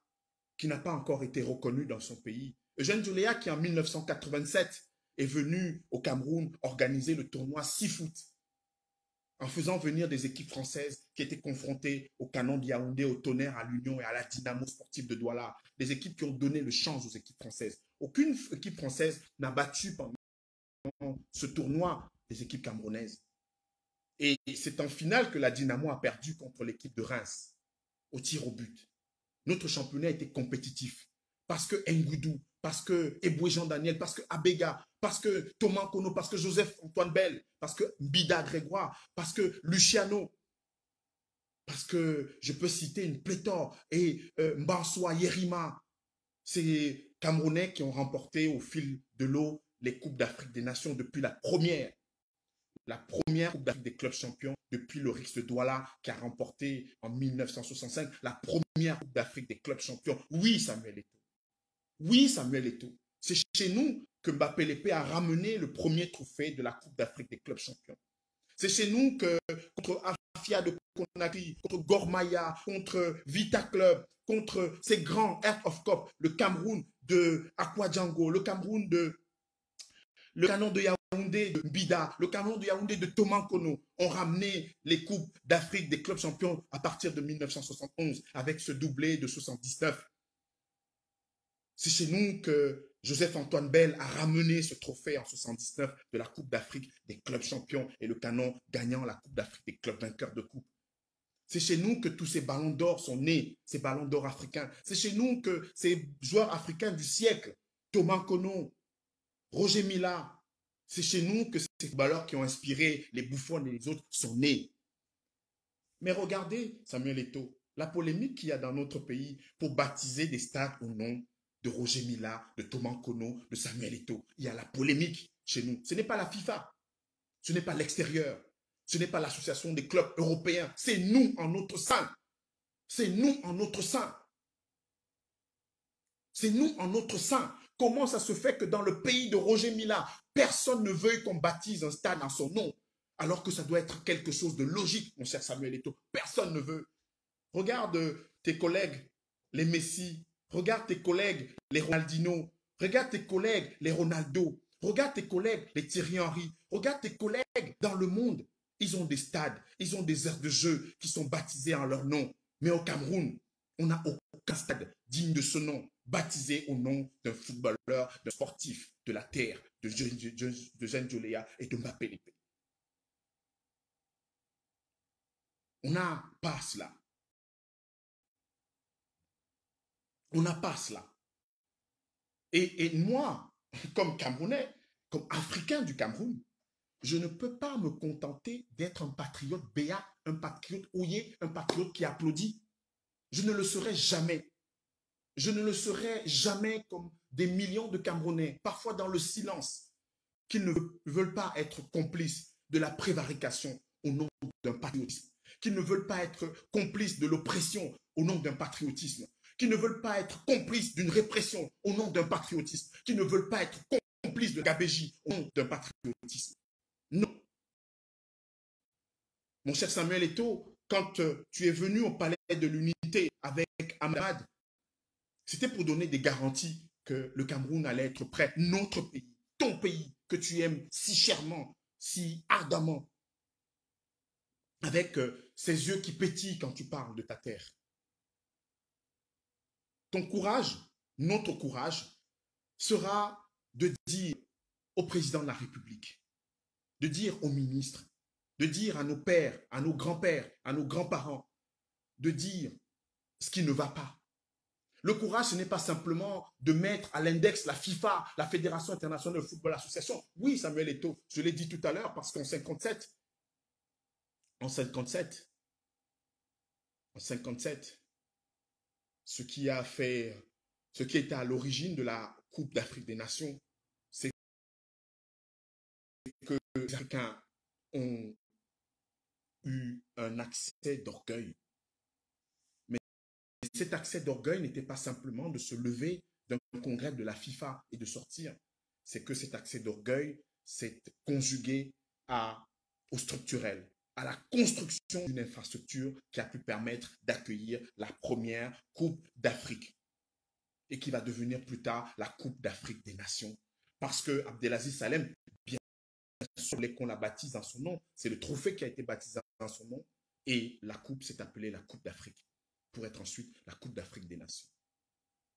qui n'a pas encore été reconnu dans son pays. Eugène Joléa qui, en 1987, est venu au Cameroun organiser le tournoi Seafoot en faisant venir des équipes françaises qui étaient confrontées au Canon de Yaoundé, au Tonnerre, à l'Union et à la Dynamo sportive de Douala. Des équipes qui ont donné le change aux équipes françaises. Aucune équipe française n'a battu pendant ce tournoi des équipes camerounaises. Et c'est en finale que la Dynamo a perdu contre l'équipe de Reims, au tir au but. Notre championnat était compétitif parce que Ngoudou, parce que Eboué Jean-Daniel, parce que Abega, parce que Thomas Kono, parce que Joseph-Antoine Bell, parce que Mbida Grégoire, parce que Luciano, parce que je peux citer une pléthore, et Mbansoa, Yerima, ces Camerounais qui ont remporté au fil de l'eau les Coupes d'Afrique des Nations depuis la première Coupe d'Afrique des clubs champions depuis le Rix de Douala qui a remporté en 1965 la première Coupe d'Afrique des clubs champions. Oui, Samuel Eto'o. Oui, Samuel Eto'o. C'est chez nous que Mbappé Lépé a ramené le premier trophée de la Coupe d'Afrique des clubs champions. C'est chez nous que contre Afia de Conakry, contre Gormaya, contre Vita Club, contre ces grands Earth of Cup, le Cameroun de Aqua Django, le Cameroun de le Canon de Yaoundé de Mbida, le Canon de Yaoundé de Thomas Kono ont ramené les Coupes d'Afrique des clubs champions à partir de 1971 avec ce doublé de 79. C'est chez nous que Joseph-Antoine Bell a ramené ce trophée en 79 de la Coupe d'Afrique des clubs champions et le Canon gagnant la Coupe d'Afrique des clubs vainqueurs de coupe. C'est chez nous que tous ces ballons d'or sont nés, ces ballons d'or africains. C'est chez nous que ces joueurs africains du siècle, Thomas Kono, Roger Mila, c'est chez nous que ces footballeurs qui ont inspiré les Buffon et les autres sont nés. Mais regardez, Samuel Eto'o, la polémique qu'il y a dans notre pays pour baptiser des stades au nom de Roger Mila, de Thomas Kono, de Samuel Eto'o. Il y a la polémique chez nous. Ce n'est pas la FIFA, ce n'est pas l'extérieur, ce n'est pas l'association des clubs européens, c'est nous en notre sein. C'est nous en notre sein. C'est nous en notre sein. Comment ça se fait que dans le pays de Roger Mila, personne ne veuille qu'on baptise un stade en son nom, alors que ça doit être quelque chose de logique, mon cher Samuel Eto'o. Personne ne veut. Regarde tes collègues, les Messi. Regarde tes collègues, les Ronaldinho. Regarde tes collègues, les Ronaldo. Regarde tes collègues, les Thierry Henry. Regarde tes collègues dans le monde. Ils ont des stades, ils ont des aires de jeu qui sont baptisées en leur nom. Mais au Cameroun, on n'a aucun stade digne de ce nom, baptisé au nom d'un footballeur, d'un sportif de la terre, de Jean Joléa et de Mbappé Lépé. On n'a pas cela. On n'a pas cela. Et moi, comme Camerounais, comme Africain du Cameroun, je ne peux pas me contenter d'être un patriote béat, un patriote houillé, un patriote qui applaudit. Je ne le serai jamais. Je ne le serai jamais comme des millions de Camerounais, parfois dans le silence, qui ne veulent pas être complices de la prévarication au nom d'un patriotisme, qui ne veulent pas être complices de l'oppression au nom d'un patriotisme, qui ne veulent pas être complices d'une répression au nom d'un patriotisme, qui ne veulent pas être complices de gabégie au nom d'un patriotisme. Non. Mon cher Samuel Eto'o, quand tu es venu au palais de l'unité avec Ahmad, c'était pour donner des garanties que le Cameroun allait être prêt. Notre pays, ton pays, que tu aimes si chèrement, si ardemment, avec ces yeux qui pétillent quand tu parles de ta terre. Ton courage, notre courage, sera de dire au président de la République, de dire aux ministres, de dire à nos pères, à nos grands-pères, à nos grands-parents, de dire ce qui ne va pas. Le courage, ce n'est pas simplement de mettre à l'index la FIFA, la Fédération internationale de football association. Oui, Samuel Eto'o, je l'ai dit tout à l'heure, parce qu'en 57, ce qui était à l'origine de la Coupe d'Afrique des Nations, c'est que les Africains ont eu un accès d'orgueil. Mais cet accès d'orgueil n'était pas simplement de se lever d'un congrès de la FIFA et de sortir. C'est que cet accès d'orgueil s'est conjugué au structurel, à la construction d'une infrastructure qui a pu permettre d'accueillir la première Coupe d'Afrique et qui va devenir plus tard la Coupe d'Afrique des Nations. Parce que Abdelaziz Salem, bien sûr, qu'on la baptise en son nom, c'est le trophée qui a été baptisé en son nom, et la coupe s'est appelée la Coupe d'Afrique, pour être ensuite la Coupe d'Afrique des Nations.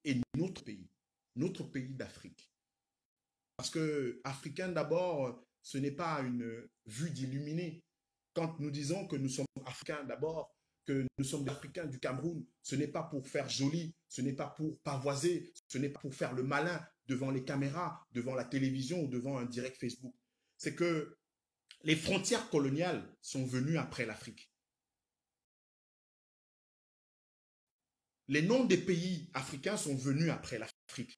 Et notre pays d'Afrique, parce que africain d'abord, ce n'est pas une vue d'illuminé. Quand nous disons que nous sommes africains d'abord, que nous sommes des Africains du Cameroun, ce n'est pas pour faire joli, ce n'est pas pour pavoiser, ce n'est pas pour faire le malin devant les caméras, devant la télévision ou devant un direct Facebook. C'est que les frontières coloniales sont venues après l'Afrique. Les noms des pays africains sont venus après l'Afrique.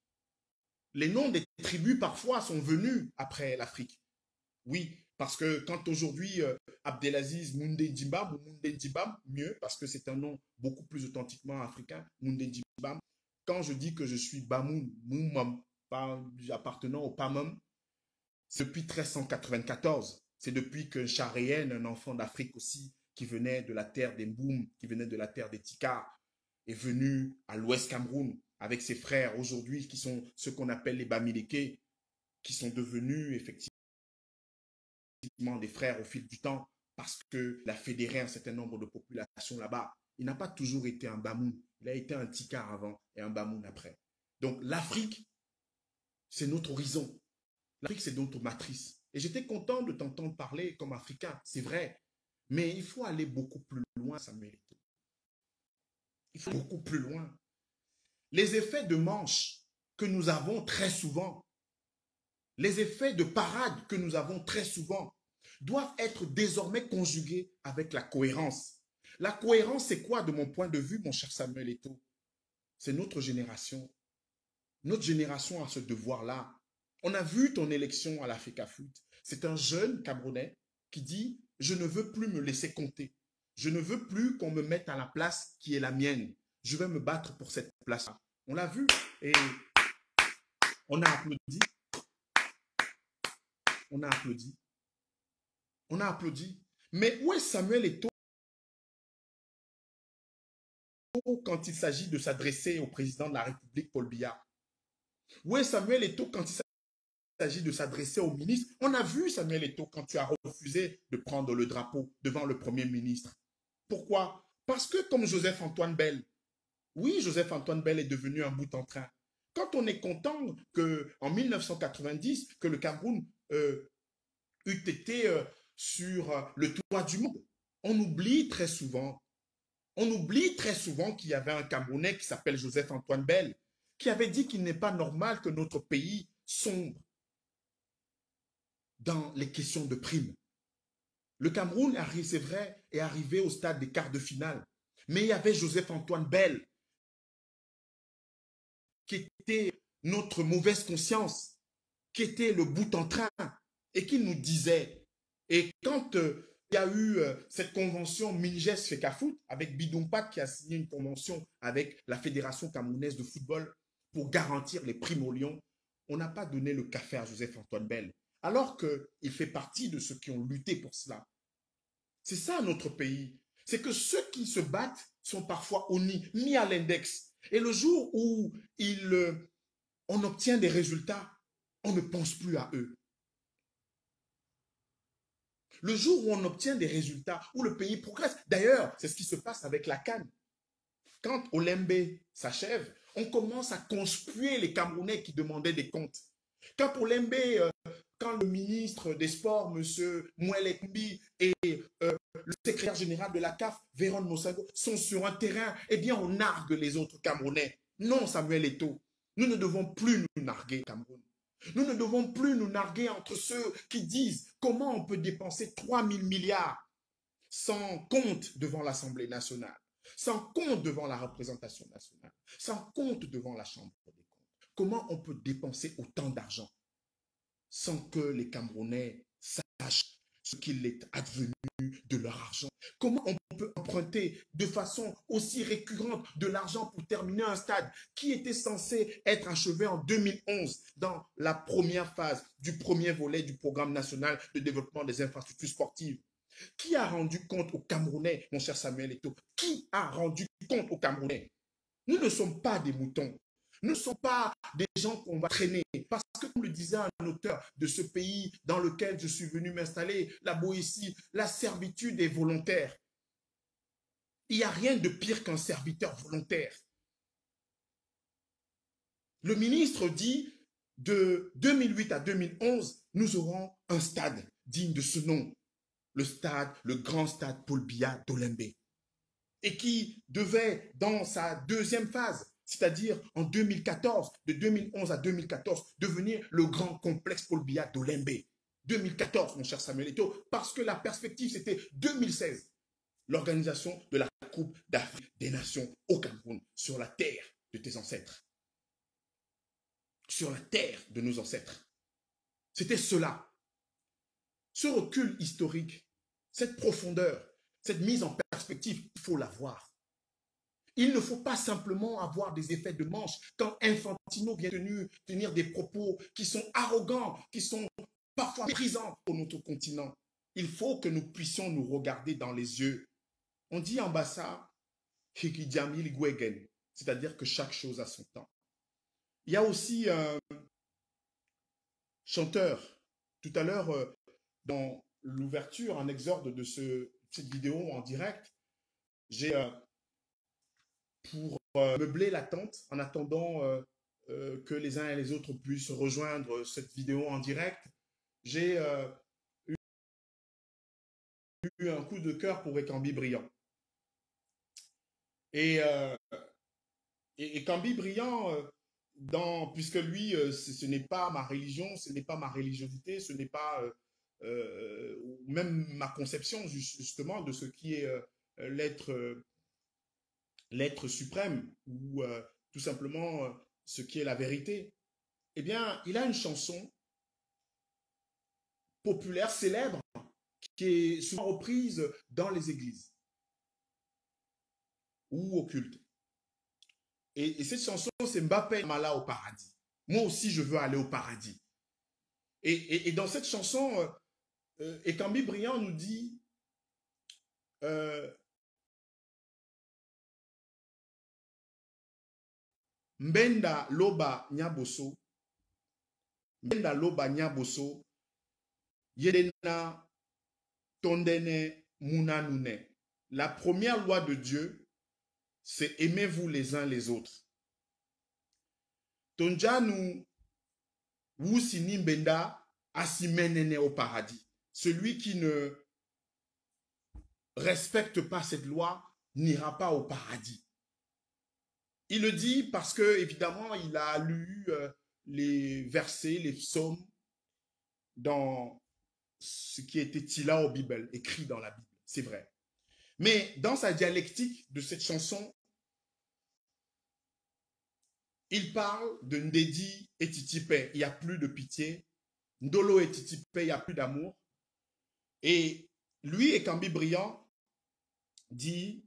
Les noms des tribus parfois sont venus après l'Afrique. Oui, parce que quand aujourd'hui Abdelaziz Moundé Djibam ou Moundé Djibam, mieux, parce que c'est un nom beaucoup plus authentiquement africain, Moundé Djibam, quand je dis que je suis Bamoun, Moumam, appartenant au Pamam, c'est depuis 1394. C'est depuis que Charéen, un enfant d'Afrique aussi, qui venait de la terre des Mboum, qui venait de la terre des Tikar, est venu à l'ouest Cameroun avec ses frères aujourd'hui, qui sont ceux qu'on appelle les Bamileke, qui sont devenus effectivement des frères au fil du temps, parce qu'il a fédéré un certain nombre de populations là-bas. Il n'a pas toujours été un Bamoun, il a été un Tikar avant et un Bamoun après. Donc l'Afrique, c'est notre horizon. L'Afrique, c'est notre matrice. Et j'étais content de t'entendre parler comme Africain, c'est vrai. Mais il faut aller beaucoup plus loin, Samuel Eto'o. Il faut beaucoup plus loin. Les effets de manche que nous avons très souvent, les effets de parade que nous avons très souvent, doivent être désormais conjugués avec la cohérence. La cohérence, c'est quoi de mon point de vue, mon cher Samuel Eto'o? C'est notre génération. Notre génération a ce devoir-là. On a vu ton élection à l'Africa Foot. C'est un jeune Camerounais qui dit « Je ne veux plus me laisser compter. Je ne veux plus qu'on me mette à la place qui est la mienne. Je vais me battre pour cette place-là. On l'a vu et on a applaudi. On a applaudi. On a applaudi. Mais où est Samuel Eto'o quand il s'agit de s'adresser au président de la République, Paul Biya? Où est Samuel Eto'o quand il s'agit de s'adresser au ministre? On a vu Samuel Eto'o quand tu as refusé de prendre le drapeau devant le Premier ministre. Pourquoi? Parce que comme Joseph-Antoine Bell, oui, Joseph-Antoine Bell est devenu un bout en train. Quand on est content qu'en 1990, que le Cameroun eût été sur le toit du monde, on oublie très souvent qu'il y avait un Camerounais qui s'appelle Joseph-Antoine Bell, qui avait dit qu'il n'est pas normal que notre pays sombre dans les questions de primes. Le Cameroun, c'est vrai, est arrivé au stade des quarts de finale. Mais il y avait Joseph-Antoine Bell, qui était notre mauvaise conscience, qui était le bout en train, et qui nous disait, et quand il y a eu cette convention Minges-Fecafoot, avec Bidoumpad qui a signé une convention avec la Fédération camerounaise de football pour garantir les primes aux Lions, on n'a pas donné le café à Joseph-Antoine Bell, alors qu'il fait partie de ceux qui ont lutté pour cela. C'est ça notre pays. C'est que ceux qui se battent sont parfois mis à l'index. Et le jour où on obtient des résultats, on ne pense plus à eux. Le jour où on obtient des résultats, où le pays progresse, d'ailleurs, c'est ce qui se passe avec la CAN. Quand Olembe s'achève, on commence à conspuer les Camerounais qui demandaient des comptes. Quand Olembe, quand le ministre des Sports, M. Mouele Kumbi, et le secrétaire général de la CAF, Véron Mosago, sont sur un terrain, eh bien, on nargue les autres Camerounais. Non, Samuel Eto'o, nous ne devons plus nous narguer, Cameroun. Nous ne devons plus nous narguer entre ceux qui disent comment on peut dépenser 3 000 milliards sans compte devant l'Assemblée nationale, sans compte devant la représentation nationale, sans compte devant la Chambre des comptes. Comment on peut dépenser autant d'argent sans que les Camerounais sachent ce qu'il est advenu de leur argent? Comment on peut emprunter de façon aussi récurrente de l'argent pour terminer un stade qui était censé être achevé en 2011 dans la première phase du premier volet du programme national de développement des infrastructures sportives? Qui a rendu compte aux Camerounais, mon cher Samuel Eto'o? Qui a rendu compte aux Camerounais? Nous ne sommes pas des moutons. Nous ne sommes pas des gens qu'on va traîner. Parce que, comme le disait un auteur de ce pays dans lequel je suis venu m'installer, la Boétie, la servitude est volontaire. Il n'y a rien de pire qu'un serviteur volontaire. Le ministre dit, de 2008 à 2011, nous aurons un stade digne de ce nom. Le grand stade Paul Biya d'Olembe. Et qui devait, dans sa deuxième phase, c'est-à-dire en 2014, de 2011 à 2014, devenir le grand complexe Paul Biya d'Olembe. 2014, mon cher Samuel Eto'o, parce que la perspective, c'était 2016, l'organisation de la Coupe d'Afrique des Nations au Cameroun, sur la terre de tes ancêtres. Sur la terre de nos ancêtres. C'était cela. Ce recul historique, cette profondeur, cette mise en perspective, il faut l'avoir. Il ne faut pas simplement avoir des effets de manche quand Infantino vient tenir des propos qui sont arrogants, qui sont parfois méprisants pour notre continent. Il faut que nous puissions nous regarder dans les yeux. On dit en Bassa, c'est-à-dire que chaque chose a son temps. Il y a aussi un chanteur, tout à l'heure, dans l'ouverture, un exorde de cette vidéo en direct, j'ai pour meubler l'attente en attendant que les uns et les autres puissent rejoindre cette vidéo en direct, j'ai eu un coup de cœur pour Ekambi Brillant. Et Ekambi Brillant, puisque lui, ce n'est pas ma religion, ce n'est pas ma religiosité, ce n'est pas même ma conception justement de ce qui est l'être suprême ou tout simplement ce qui est la vérité, eh bien, il a une chanson populaire, célèbre, qui est souvent reprise dans les églises ou au culte. Et cette chanson, c'est c'est Mbappé Mala au paradis. Moi aussi, je veux aller au paradis. Et dans cette chanson, Ekambi Briand nous dit Mbenda loba nyaboso, Mbenda loba nyaboso, Yedena tondene munanune. La première loi de Dieu, c'est aimez-vous les uns les autres. Tonjanu wusini mbenda asimenene au paradis. Celui qui ne respecte pas cette loi n'ira pas au paradis. Il le dit parce que, évidemment, il a lu les versets, les psaumes dans ce qui était Tila au Bible, écrit dans la Bible. C'est vrai. Mais dans sa dialectique de cette chanson, il parle de Ndedi et Titipe, il n'y a plus de pitié. Ndolo et Titipe, il n'y a plus d'amour. Et lui, Ekambi Briand, dit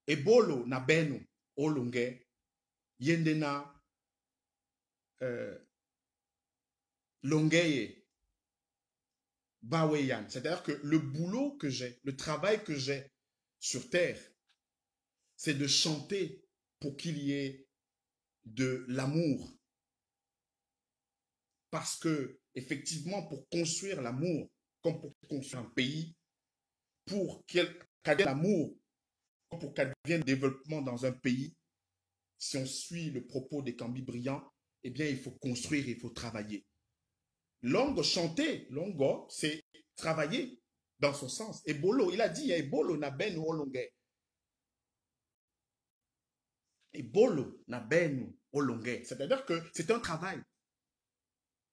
Ebolo na benu olunge yendena longeye baweyan. C'est-à-dire que le boulot que j'ai, le travail que j'ai sur terre, c'est de chanter pour qu'il y ait de l'amour. Parce que, effectivement, pour construire l'amour, comme pour construire un pays, pour qu'advienne l'amour, comme pour qu'advienne le développement dans un pays, si on suit le propos des Ekambi Briand, eh bien, il faut construire, il faut travailler. Longo, chanter, longo, c'est travailler dans son sens. Ebolo, il a dit, Ebolo na ben ou olonge. Ebolo na ben ou olonge. C'est-à-dire que c'est un travail.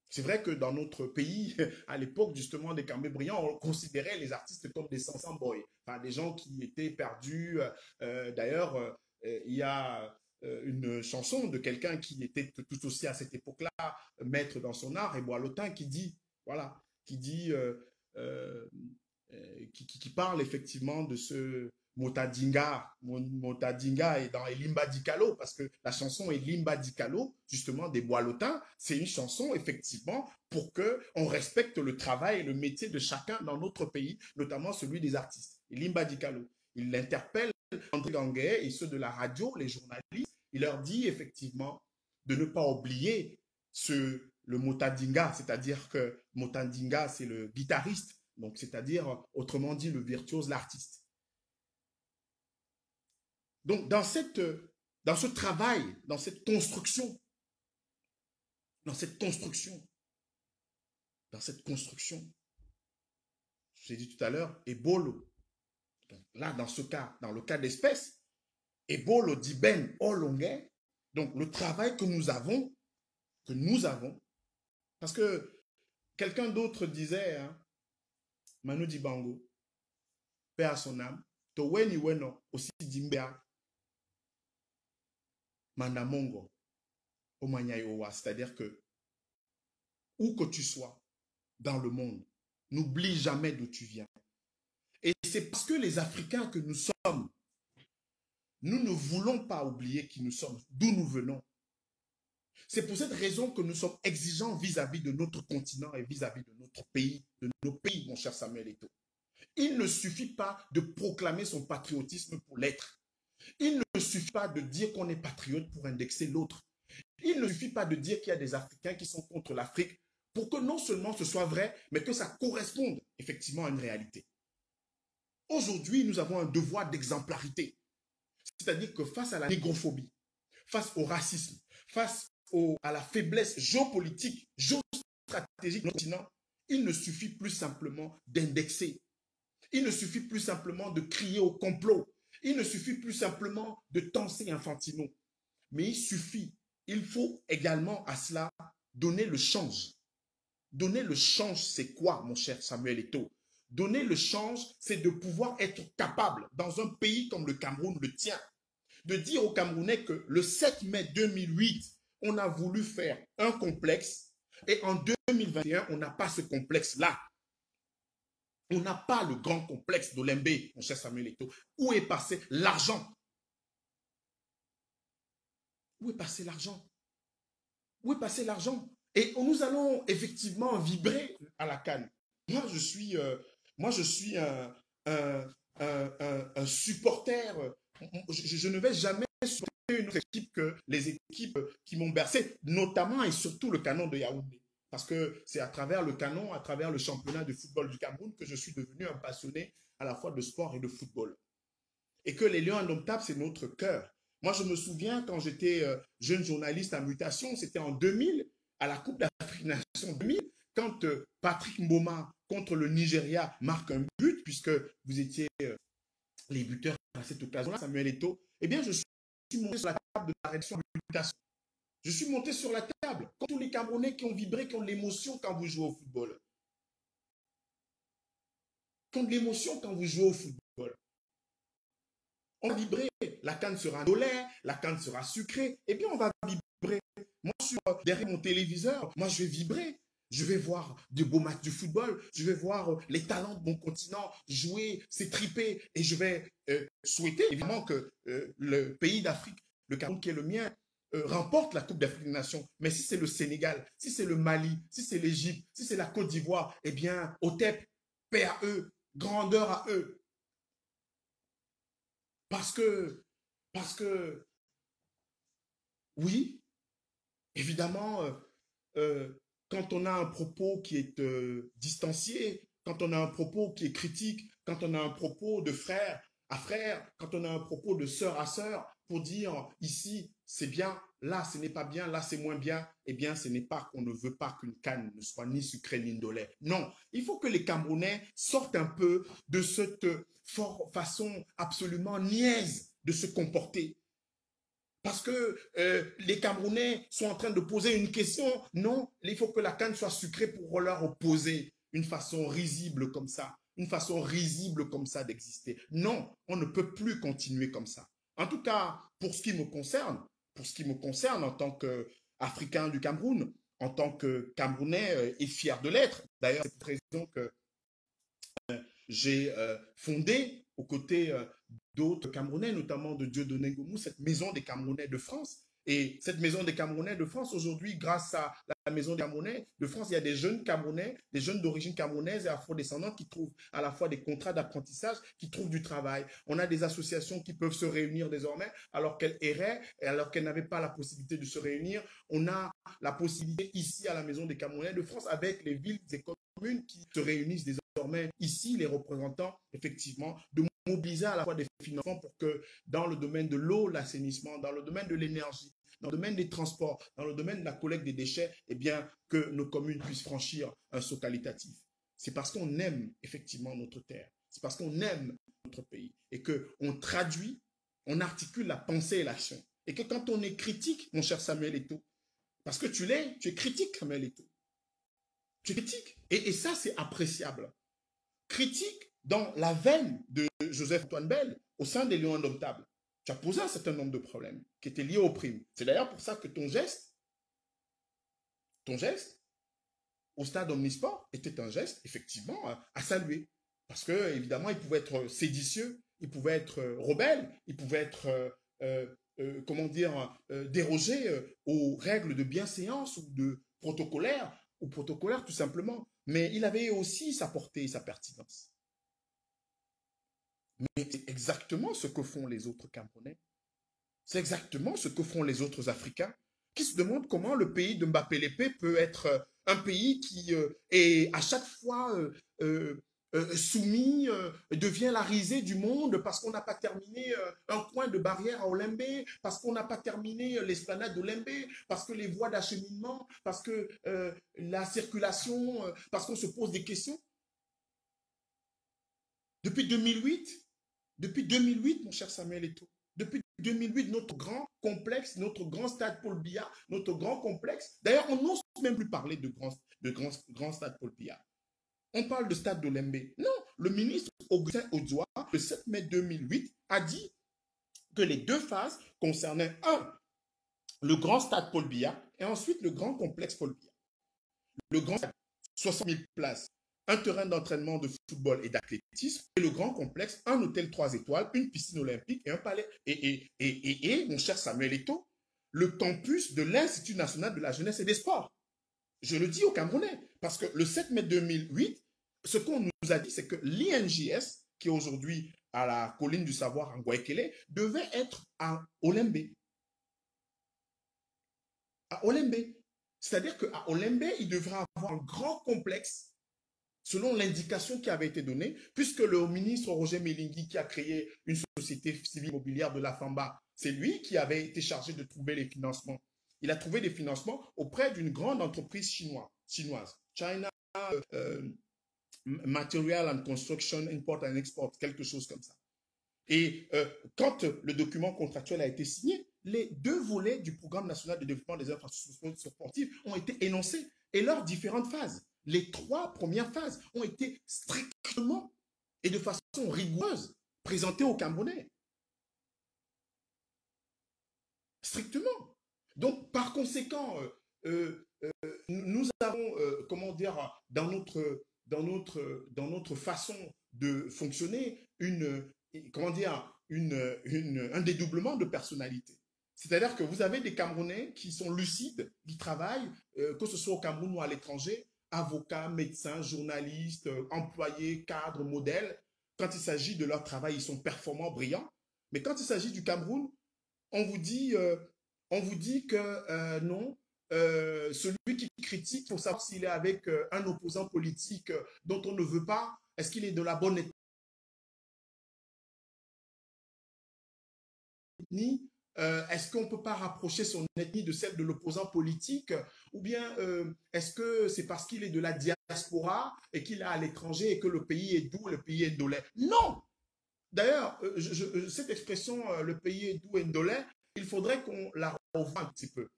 C'est vrai que dans notre pays, à l'époque justement des Ekambi Briand, on considérait les artistes comme des Sansan Boys, enfin, des gens qui étaient perdus. D'ailleurs, il y a une chanson de quelqu'un qui était tout aussi à cette époque-là, maître dans son art, et Boilotin, qui dit, voilà, qui dit, qui parle effectivement de ce Motadinga. Motadinga est dans Elimba Dikalo, parce que la chanson Elimba Dikalo, justement, des Boilotins, c'est une chanson, effectivement, pour qu'on respecte le travail et le métier de chacun dans notre pays, notamment celui des artistes. Elimba Dikalo. Il l'interpelle, André Ganguet et ceux de la radio, les journalistes, il leur dit effectivement de ne pas oublier le Motadinga, c'est-à-dire que Motadinga, c'est le guitariste, donc c'est-à-dire, autrement dit, le virtuose, l'artiste. Donc, dans ce travail, dans cette construction, j'ai dit tout à l'heure, Ebolo. Donc, là, dans ce cas, dans le cas d'espèce, Ebolo dit ben olonge. Donc, le travail que nous avons, parce que quelqu'un d'autre disait, hein, Manu Dibango, paix à son âme, to weni weno aussi dimbea mandamongo omanyayowa, c'est-à-dire que où que tu sois dans le monde, n'oublie jamais d'où tu viens. Et c'est parce que les Africains que nous sommes, nous ne voulons pas oublier qui nous sommes, d'où nous venons. C'est pour cette raison que nous sommes exigeants vis-à-vis de notre continent et vis-à-vis de notre pays, de nos pays, mon cher Samuel Eto'o. Il ne suffit pas de proclamer son patriotisme pour l'être. Il ne suffit pas de dire qu'on est patriote pour indexer l'autre. Il ne suffit pas de dire qu'il y a des Africains qui sont contre l'Afrique pour que non seulement ce soit vrai, mais que ça corresponde effectivement à une réalité. Aujourd'hui, nous avons un devoir d'exemplarité. C'est-à-dire que face à la négrophobie, face au racisme, face à la faiblesse géopolitique, géostratégique de notre continent, il ne suffit plus simplement d'indexer. Il ne suffit plus simplement de crier au complot. Il ne suffit plus simplement de tenser Infantino. Mais il faut également à cela donner le change. Donner le change, c'est quoi, mon cher Samuel Eto'o? Donner le change, c'est de pouvoir être capable, dans un pays comme le Cameroun, le tien, de dire aux Camerounais que le 7 mai 2008, on a voulu faire un complexe et en 2021, on n'a pas ce complexe-là. On n'a pas le grand complexe d'Olembe, mon cher Samuel Eto'o. Où est passé l'argent? Où est passé l'argent? Où est passé l'argent? Et nous allons effectivement vibrer à la CAN. Moi, je suis un, un supporter. Je ne vais jamais supporter une autre équipe que les équipes qui m'ont bercé, notamment et surtout le Canon de Yaoundé. Parce que c'est à travers le Canon, à travers le championnat de football du Cameroun que je suis devenu un passionné à la fois de sport et de football. Et que les Lions indomptables, c'est notre cœur. Moi, je me souviens quand j'étais jeune journaliste à mutation, c'était en 2000, à la Coupe d'Afrique des Nations 2000, quand Patrick Mboma contre le Nigeria marque un but, puisque vous étiez les buteurs à cette occasion-là, Samuel Eto'o, eh bien, je suis monté sur la table de la rédaction de mutation. Je suis monté sur la table, comme tous les Camerounais qui ont vibré, qui ont de l'émotion quand vous jouez au football. Qui ont de l'émotion quand vous jouez au football. On va vibrer. La canne sera dolaire, la canne sera sucrée. Eh bien, on va vibrer. Moi, derrière mon téléviseur, moi, je vais vibrer. Je vais voir de beaux matchs de football. Je vais voir les talents de mon continent jouer, s'étriper. Et je vais souhaiter, évidemment, que le pays d'Afrique, le Cameroun qui est le mien, remporte la Coupe d'Afrique des Nations. Mais si c'est le Sénégal, si c'est le Mali, si c'est l'Égypte, si c'est la Côte d'Ivoire, eh bien, OTEP, paix à eux, grandeur à eux. Parce que, oui, évidemment, quand on a un propos qui est distancié, quand on a un propos qui est critique, quand on a un propos de frère à frère, quand on a un propos de sœur à sœur, pour dire ici c'est bien, là ce n'est pas bien, là c'est moins bien, eh bien ce n'est pas qu'on ne veut pas qu'une canne ne soit ni sucrée ni ndolée. Non, il faut que les Camerounais sortent un peu de cette façon absolument niaise de se comporter. Parce que les Camerounais sont en train de poser une question. Non, il faut que la canne soit sucrée pour leur opposer une façon risible comme ça. Une façon risible comme ça d'exister. Non, on ne peut plus continuer comme ça. En tout cas, pour ce qui me concerne en tant qu'Africain du Cameroun, en tant que Camerounais et fier de l'être. D'ailleurs, c'est pour cette raison que j'ai fondé aux côtés d'autres Camerounais, notamment de Dieudonné Ngomou, cette maison des Camerounais de France. Et cette maison des Camerounais de France, aujourd'hui, grâce à la maison des Camerounais de France, il y a des jeunes Camerounais, des jeunes d'origine camerounaise et afro-descendants qui trouvent à la fois des contrats d'apprentissage, qui trouvent du travail. On a des associations qui peuvent se réunir désormais alors qu'elles erraient et alors qu'elles n'avaient pas la possibilité de se réunir. On a la possibilité ici à la maison des Camerounais de France avec les villes et communes qui se réunissent désormais ici, les représentants, effectivement, de mobiliser à la fois des financements pour que dans le domaine de l'eau, l'assainissement, dans le domaine de l'énergie, dans le domaine des transports, dans le domaine de la collecte des déchets, eh bien, que nos communes puissent franchir un saut qualitatif. C'est parce qu'on aime effectivement notre terre. C'est parce qu'on aime notre pays et qu'on traduit, on articule la pensée et l'action. Et que quand on est critique, mon cher Samuel Eto'o, parce que tu es critique, Samuel Eto'o. Tu es critique. Et ça, c'est appréciable. Critique dans la veine de Joseph-Antoine Bell au sein des Lions indomptables. Tu as posé un certain nombre de problèmes qui étaient liés aux primes. C'est d'ailleurs pour ça que ton geste au stade Omnisport était un geste, effectivement, à saluer. Parce que, évidemment, il pouvait être séditieux, il pouvait être rebelle, il pouvait être, comment dire, déroger aux règles de bienséance ou de protocolaire tout simplement. Mais il avait aussi sa portée et sa pertinence. Mais c'est exactement ce que font les autres Camerounais. C'est exactement ce que font les autres Africains qui se demandent comment le pays de Mbappé Lépé peut être un pays qui est à chaque fois soumis, devient la risée du monde parce qu'on n'a pas terminé un coin de barrière à Olembe, parce qu'on n'a pas terminé l'esplanade d'Olembe, parce que les voies d'acheminement, parce que la circulation, parce qu'on se pose des questions. Depuis 2008, mon cher Samuel Eto'o, depuis 2008, notre grand complexe, notre grand stade Paul Biya, notre grand complexe, d'ailleurs, on n'ose même plus parler de grand stade Paul Biya. On parle de stade d'Olembe. Non, le ministre Augustin Ozoa, le 7 mai 2008, a dit que les deux phases concernaient, le grand stade Paul Biya et ensuite le grand complexe Paul Biya. Le grand stade, 60 000 places, un terrain d'entraînement de football et d'athlétisme, et le grand complexe, un hôtel 3 étoiles, une piscine olympique et un palais. Et mon cher Samuel Eto'o, le campus de l'Institut national de la jeunesse et des sports. Je le dis aux Camerounais, parce que le 7 mai 2008, ce qu'on nous a dit, c'est que l'INJS, qui est aujourd'hui à la colline du savoir en Guayaquil, devait être à Olembe. À Olembe. C'est-à-dire qu'à Olembe, il devrait avoir un grand complexe, selon l'indication qui avait été donnée, puisque le ministre Roger Melingui, qui a créé une société civile immobilière de la Famba, c'est lui qui avait été chargé de trouver les financements. Il a trouvé des financements auprès d'une grande entreprise chinoise, China Material and Construction Import and Export, quelque chose comme ça. Et quand le document contractuel a été signé, les deux volets du programme national de développement des infrastructures sportives ont été énoncés et leurs différentes phases. Les 3 premières phases ont été strictement et de façon rigoureuse présentées aux Camerounais. Strictement. Donc, par conséquent, nous avons, comment dire, dans notre façon de fonctionner, comment dire, un dédoublement de personnalité. C'est-à-dire que vous avez des Camerounais qui sont lucides, qui travaillent, que ce soit au Cameroun ou à l'étranger, avocats, médecins, journalistes, employés, cadres, modèles. Quand il s'agit de leur travail, ils sont performants, brillants. Mais quand il s'agit du Cameroun, on vous dit que non, celui qui critique, il faut savoir s'il est avec un opposant politique dont on ne veut pas, est-ce qu'il est de la bonne ethnie, est-ce qu'on ne peut pas rapprocher son ethnie de celle de l'opposant politique, ou bien est-ce que c'est parce qu'il est de la diaspora et qu'il est à l'étranger et que le pays est doux, le pays est ndolé? Non. D'ailleurs, cette expression, le pays est doux et ndolé, il faudrait qu'on la revoie un petit peu.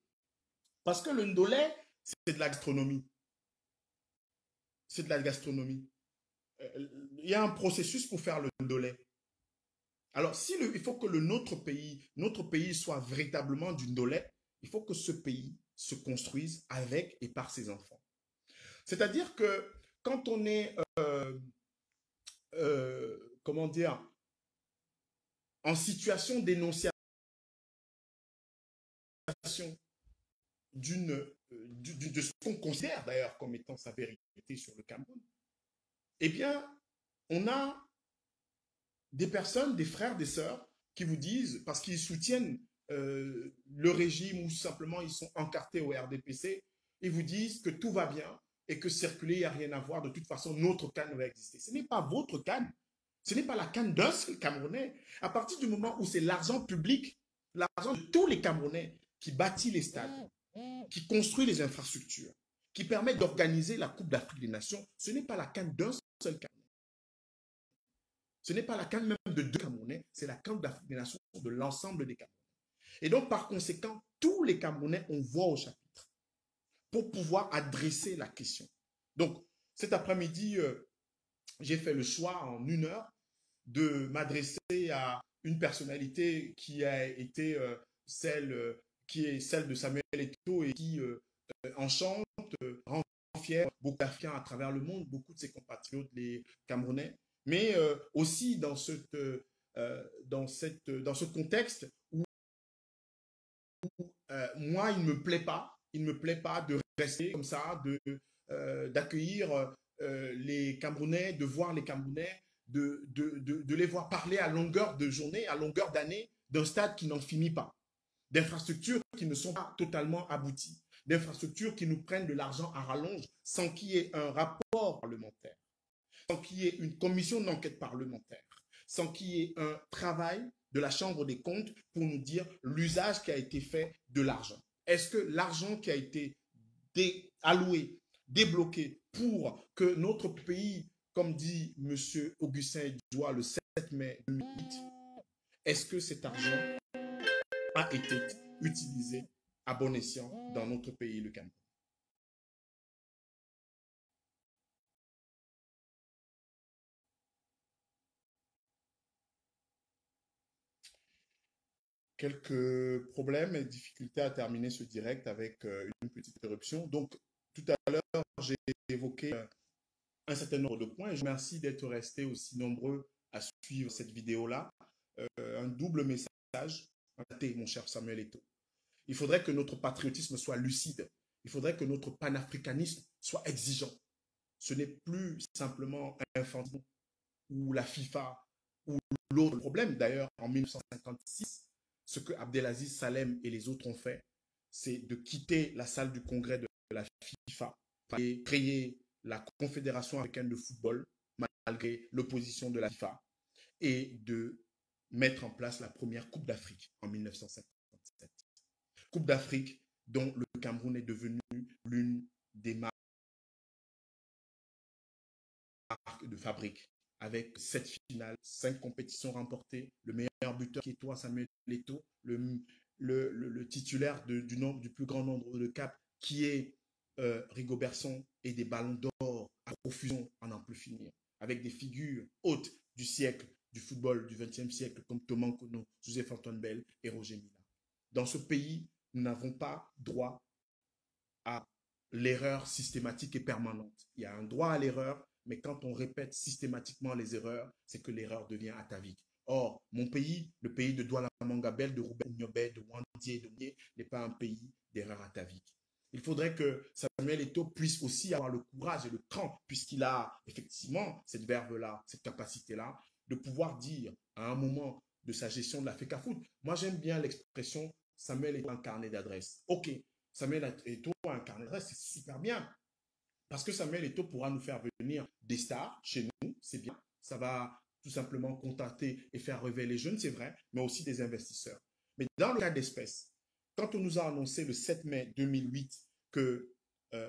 Parce que le ndolé, c'est de la gastronomie. C'est de la gastronomie. Il y a un processus pour faire le ndolé. Alors, il faut que notre pays soit véritablement du ndolé, il faut que ce pays se construise avec et par ses enfants. C'est-à-dire que quand on est, comment dire, en situation d'énonciation de ce qu'on considère d'ailleurs comme étant sa vérité sur le Cameroun, eh bien, on a des personnes, des frères, des sœurs, qui vous disent, parce qu'ils soutiennent le régime ou simplement ils sont encartés au RDPC, ils vous disent que tout va bien et que circuler, il n'y a rien à voir. De toute façon, notre canne va exister. Ce n'est pas votre canne. Ce n'est pas la canne d'un seul Camerounais. À partir du moment où c'est l'argent public, l'argent de tous les Camerounais qui bâtit les stades, qui construit les infrastructures, qui permet d'organiser la Coupe d'Afrique des Nations, ce n'est pas la canne d'un seul Camerounais. Ce n'est pas la canne même de 2 Camerounais, c'est la canne d'Afrique des Nations de l'ensemble des Camerounais. Et donc, par conséquent, tous les Camerounais ont voix au chapitre pour pouvoir adresser la question. Donc, cet après-midi, j'ai fait le choix en 1 heure de m'adresser à une personnalité qui a été celle de Samuel Eto'o et qui enchante, rend fier beaucoup d'Africains à travers le monde, beaucoup de ses compatriotes, les Camerounais, mais aussi dans ce contexte où moi, il ne me plaît pas de rester comme ça, d'accueillir les Camerounais, de voir les Camerounais, de les voir parler à longueur de journée, à longueur d'année, d'un stade qui n'en finit pas, d'infrastructures qui ne sont pas totalement abouties, d'infrastructures qui nous prennent de l'argent à rallonge sans qu'il y ait un rapport parlementaire, sans qu'il y ait une commission d'enquête parlementaire, sans qu'il y ait un travail de la Chambre des comptes pour nous dire l'usage qui a été fait de l'argent. Est-ce que l'argent qui a été alloué, débloqué pour que notre pays, comme dit M. Augustin Edouard le 7 mai 2008, est-ce que cet argent a été utilisé à bon escient dans notre pays, le Cameroun? Quelques problèmes et difficultés à terminer ce direct avec une petite interruption. Donc, tout à l'heure, j'ai évoqué un certain nombre de points et je vous remercie d'être restés aussi nombreux à suivre cette vidéo-là. Un double message, mon cher Samuel Eto'o. Il faudrait que notre patriotisme soit lucide. Il faudrait que notre panafricanisme soit exigeant. Ce n'est plus simplement Infantino ou la FIFA ou l'autre problème. D'ailleurs, en 1956, ce que Abdelaziz Salem et les autres ont fait, c'est de quitter la salle du congrès de la FIFA et créer la Confédération africaine de football, malgré l'opposition de la FIFA, et de mettre en place la première Coupe d'Afrique en 1957. Coupe d'Afrique dont le Cameroun est devenu l'une des marques de fabrique, avec 7 finales, 5 compétitions remportées, le meilleur buteur qui est toi, Samuel Eto'o, le titulaire du plus grand nombre de caps qui est Rigobertson, et des ballons d'or à profusion, à n'en plus finir, avec des figures hautes du siècle, du football du XXe siècle, comme Thomas Nkono, Joseph-Antoine Bell et Roger Mila. Dans ce pays, nous n'avons pas droit à l'erreur systématique et permanente. Il y a un droit à l'erreur, mais quand on répète systématiquement les erreurs, c'est que l'erreur devient atavique. Or, mon pays, le pays de Douala Mangabel, de Ruben Nyobé, de Wandié, de Nié, n'est pas un pays d'erreur atavique. Il faudrait que Samuel Eto'o puisse aussi avoir le courage et le cran, puisqu'il a effectivement cette verve-là, cette capacité-là, de pouvoir dire à un moment de sa gestion de la FECAFOOT. Moi, j'aime bien l'expression Samuel Eto'o un carnet d'adresse. Ok, Samuel Eto'o a un carnet d'adresse, c'est super bien. Parce que Samuel Eto'o pourra nous faire venir des stars chez nous, c'est bien. Ça va tout simplement contacter et faire rêver les jeunes, c'est vrai, mais aussi des investisseurs. Mais dans le cas d'espèce, quand on nous a annoncé le 7 mai 2008 que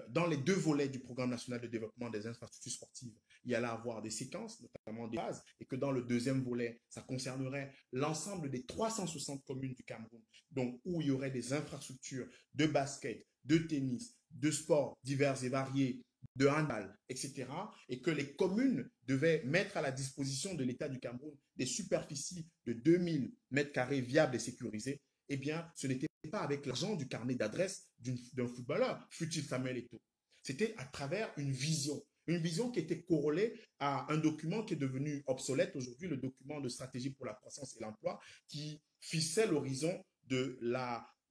dans les 2 volets du programme national de développement des infrastructures sportives, il y allait avoir des séquences, notamment des bases, et que dans le 2e volet, ça concernerait l'ensemble des 360 communes du Cameroun, donc où il y aurait des infrastructures de basket, de tennis, de sports divers et variés, de handball, etc. Et que les communes devaient mettre à la disposition de l'État du Cameroun des superficies de 2000 mètres carrés viables et sécurisées, eh bien, ce n'était pas avec l'argent du carnet d'adresse d'un footballeur, fut-il Samuel Eto'o. C'était à travers une vision qui était corrélée à un document qui est devenu obsolète aujourd'hui, le document de stratégie pour la croissance et l'emploi, qui fixait l'horizon de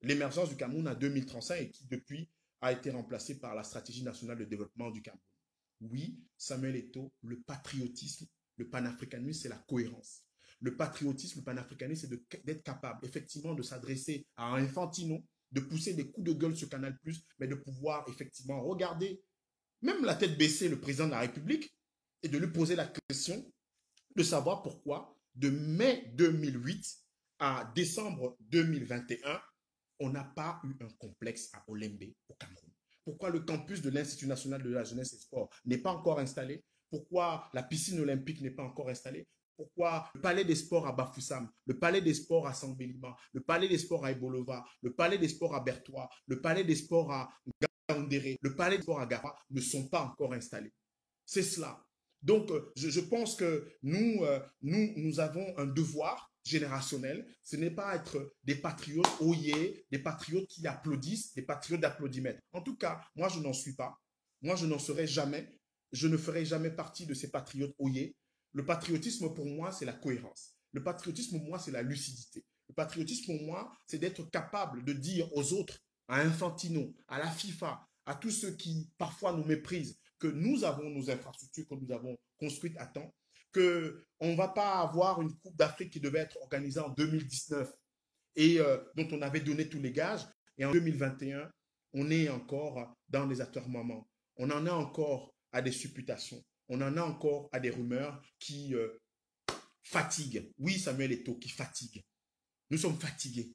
l'émergence du Cameroun en 2035 et qui, depuis, a été remplacé par la stratégie nationale de développement du Cameroun. Oui, Samuel Eto'o, le patriotisme, le panafricanisme, c'est la cohérence. Le patriotisme, le panafricanisme, c'est d'être capable effectivement de s'adresser à un Infantino, de pousser des coups de gueule sur Canal+, mais de pouvoir effectivement regarder, même la tête baissée, le président de la République, et de lui poser la question de savoir pourquoi, de mai 2008 à décembre 2021, on n'a pas eu un complexe à Olembe, au Cameroun. Pourquoi le campus de l'Institut national de la jeunesse et sport n'est pas encore installé? Pourquoi la piscine olympique n'est pas encore installée? Pourquoi le palais des sports à Bafoussam, le palais des sports à Sangbélima, le palais des sports à Ebolova, le palais des sports à Bertois, le palais des sports à Gaoundéré, le palais des sports à Gara ne sont pas encore installés? C'est cela. Donc, je pense que nous avons un devoir générationnel. Ce n'est pas être des patriotes oyés, des patriotes qui applaudissent, des patriotes d'applaudimètre. En tout cas, moi, je n'en suis pas. Moi, je n'en serai jamais. Je ne ferai jamais partie de ces patriotes oyés. Le patriotisme, pour moi, c'est la cohérence. Le patriotisme, pour moi, c'est la lucidité. Le patriotisme, pour moi, c'est d'être capable de dire aux autres, à Infantino, à la FIFA, à tous ceux qui parfois nous méprisent, que nous avons nos infrastructures, que nous avons construites à temps, qu'on ne va pas avoir une Coupe d'Afrique qui devait être organisée en 2019 et dont on avait donné tous les gages. Et en 2021, on est encore dans des atermoiements. On en a encore à des supputations. On en a encore à des rumeurs qui fatiguent. Oui, Samuel Eto'o, qui fatigue. Nous sommes fatigués.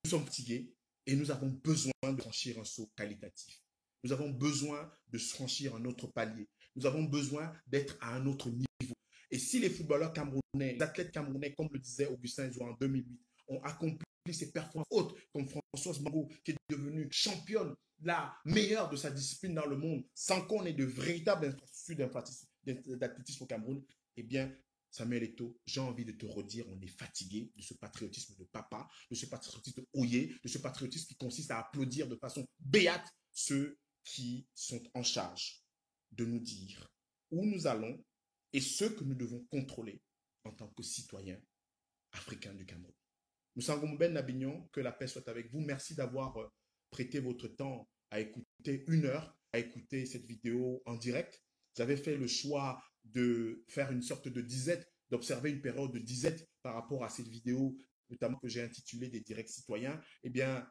Nous sommes fatigués et nous avons besoin de franchir un saut qualitatif. Nous avons besoin de franchir un autre palier. Nous avons besoin d'être à un autre niveau. Et si les footballeurs camerounais, les athlètes camerounais, comme le disait Augustin Edouard en 2008, ont accompli ces performances hautes, comme Françoise Mango, qui est devenue championne, la meilleure de sa discipline dans le monde, sans qu'on ait de véritables infrastructures d'athlétisme au Cameroun, eh bien, Samuel Eto'o, j'ai envie de te redire, on est fatigué de ce patriotisme de papa, de ce patriotisme oyé, de ce patriotisme qui consiste à applaudir de façon béate ceux qui sont en charge de nous dire où nous allons et ce que nous devons contrôler en tant que citoyens africains du Cameroun. Moussangou Ben Nabignon, que la paix soit avec vous. Merci d'avoir prêté votre temps à écouter 1 heure, à écouter cette vidéo en direct. J'avais fait le choix de faire une sorte de disette, d'observer une période de disette par rapport à cette vidéo, notamment que j'ai intitulée des directs citoyens. Eh bien,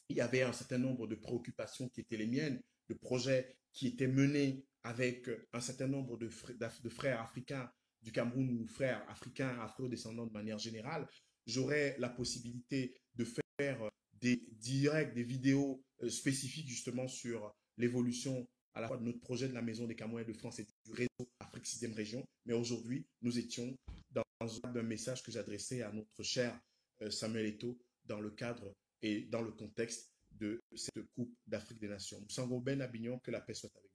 il y avait un certain nombre de préoccupations qui étaient les miennes, de projets qui étaient menés avec un certain nombre de frères africains du Cameroun ou frères africains, afro-descendants de manière générale. J'aurais la possibilité de faire des directs, des vidéos spécifiques justement sur l'évolution à la fois de notre projet de la Maison des Camerounais de France et du réseau Afrique 6e région. Mais aujourd'hui, nous étions dans un message que j'adressais à notre cher Samuel Eto'o dans le cadre et dans le contexte de cette Coupe d'Afrique des Nations. Sango Ben Abignon, que la paix soit avec vous.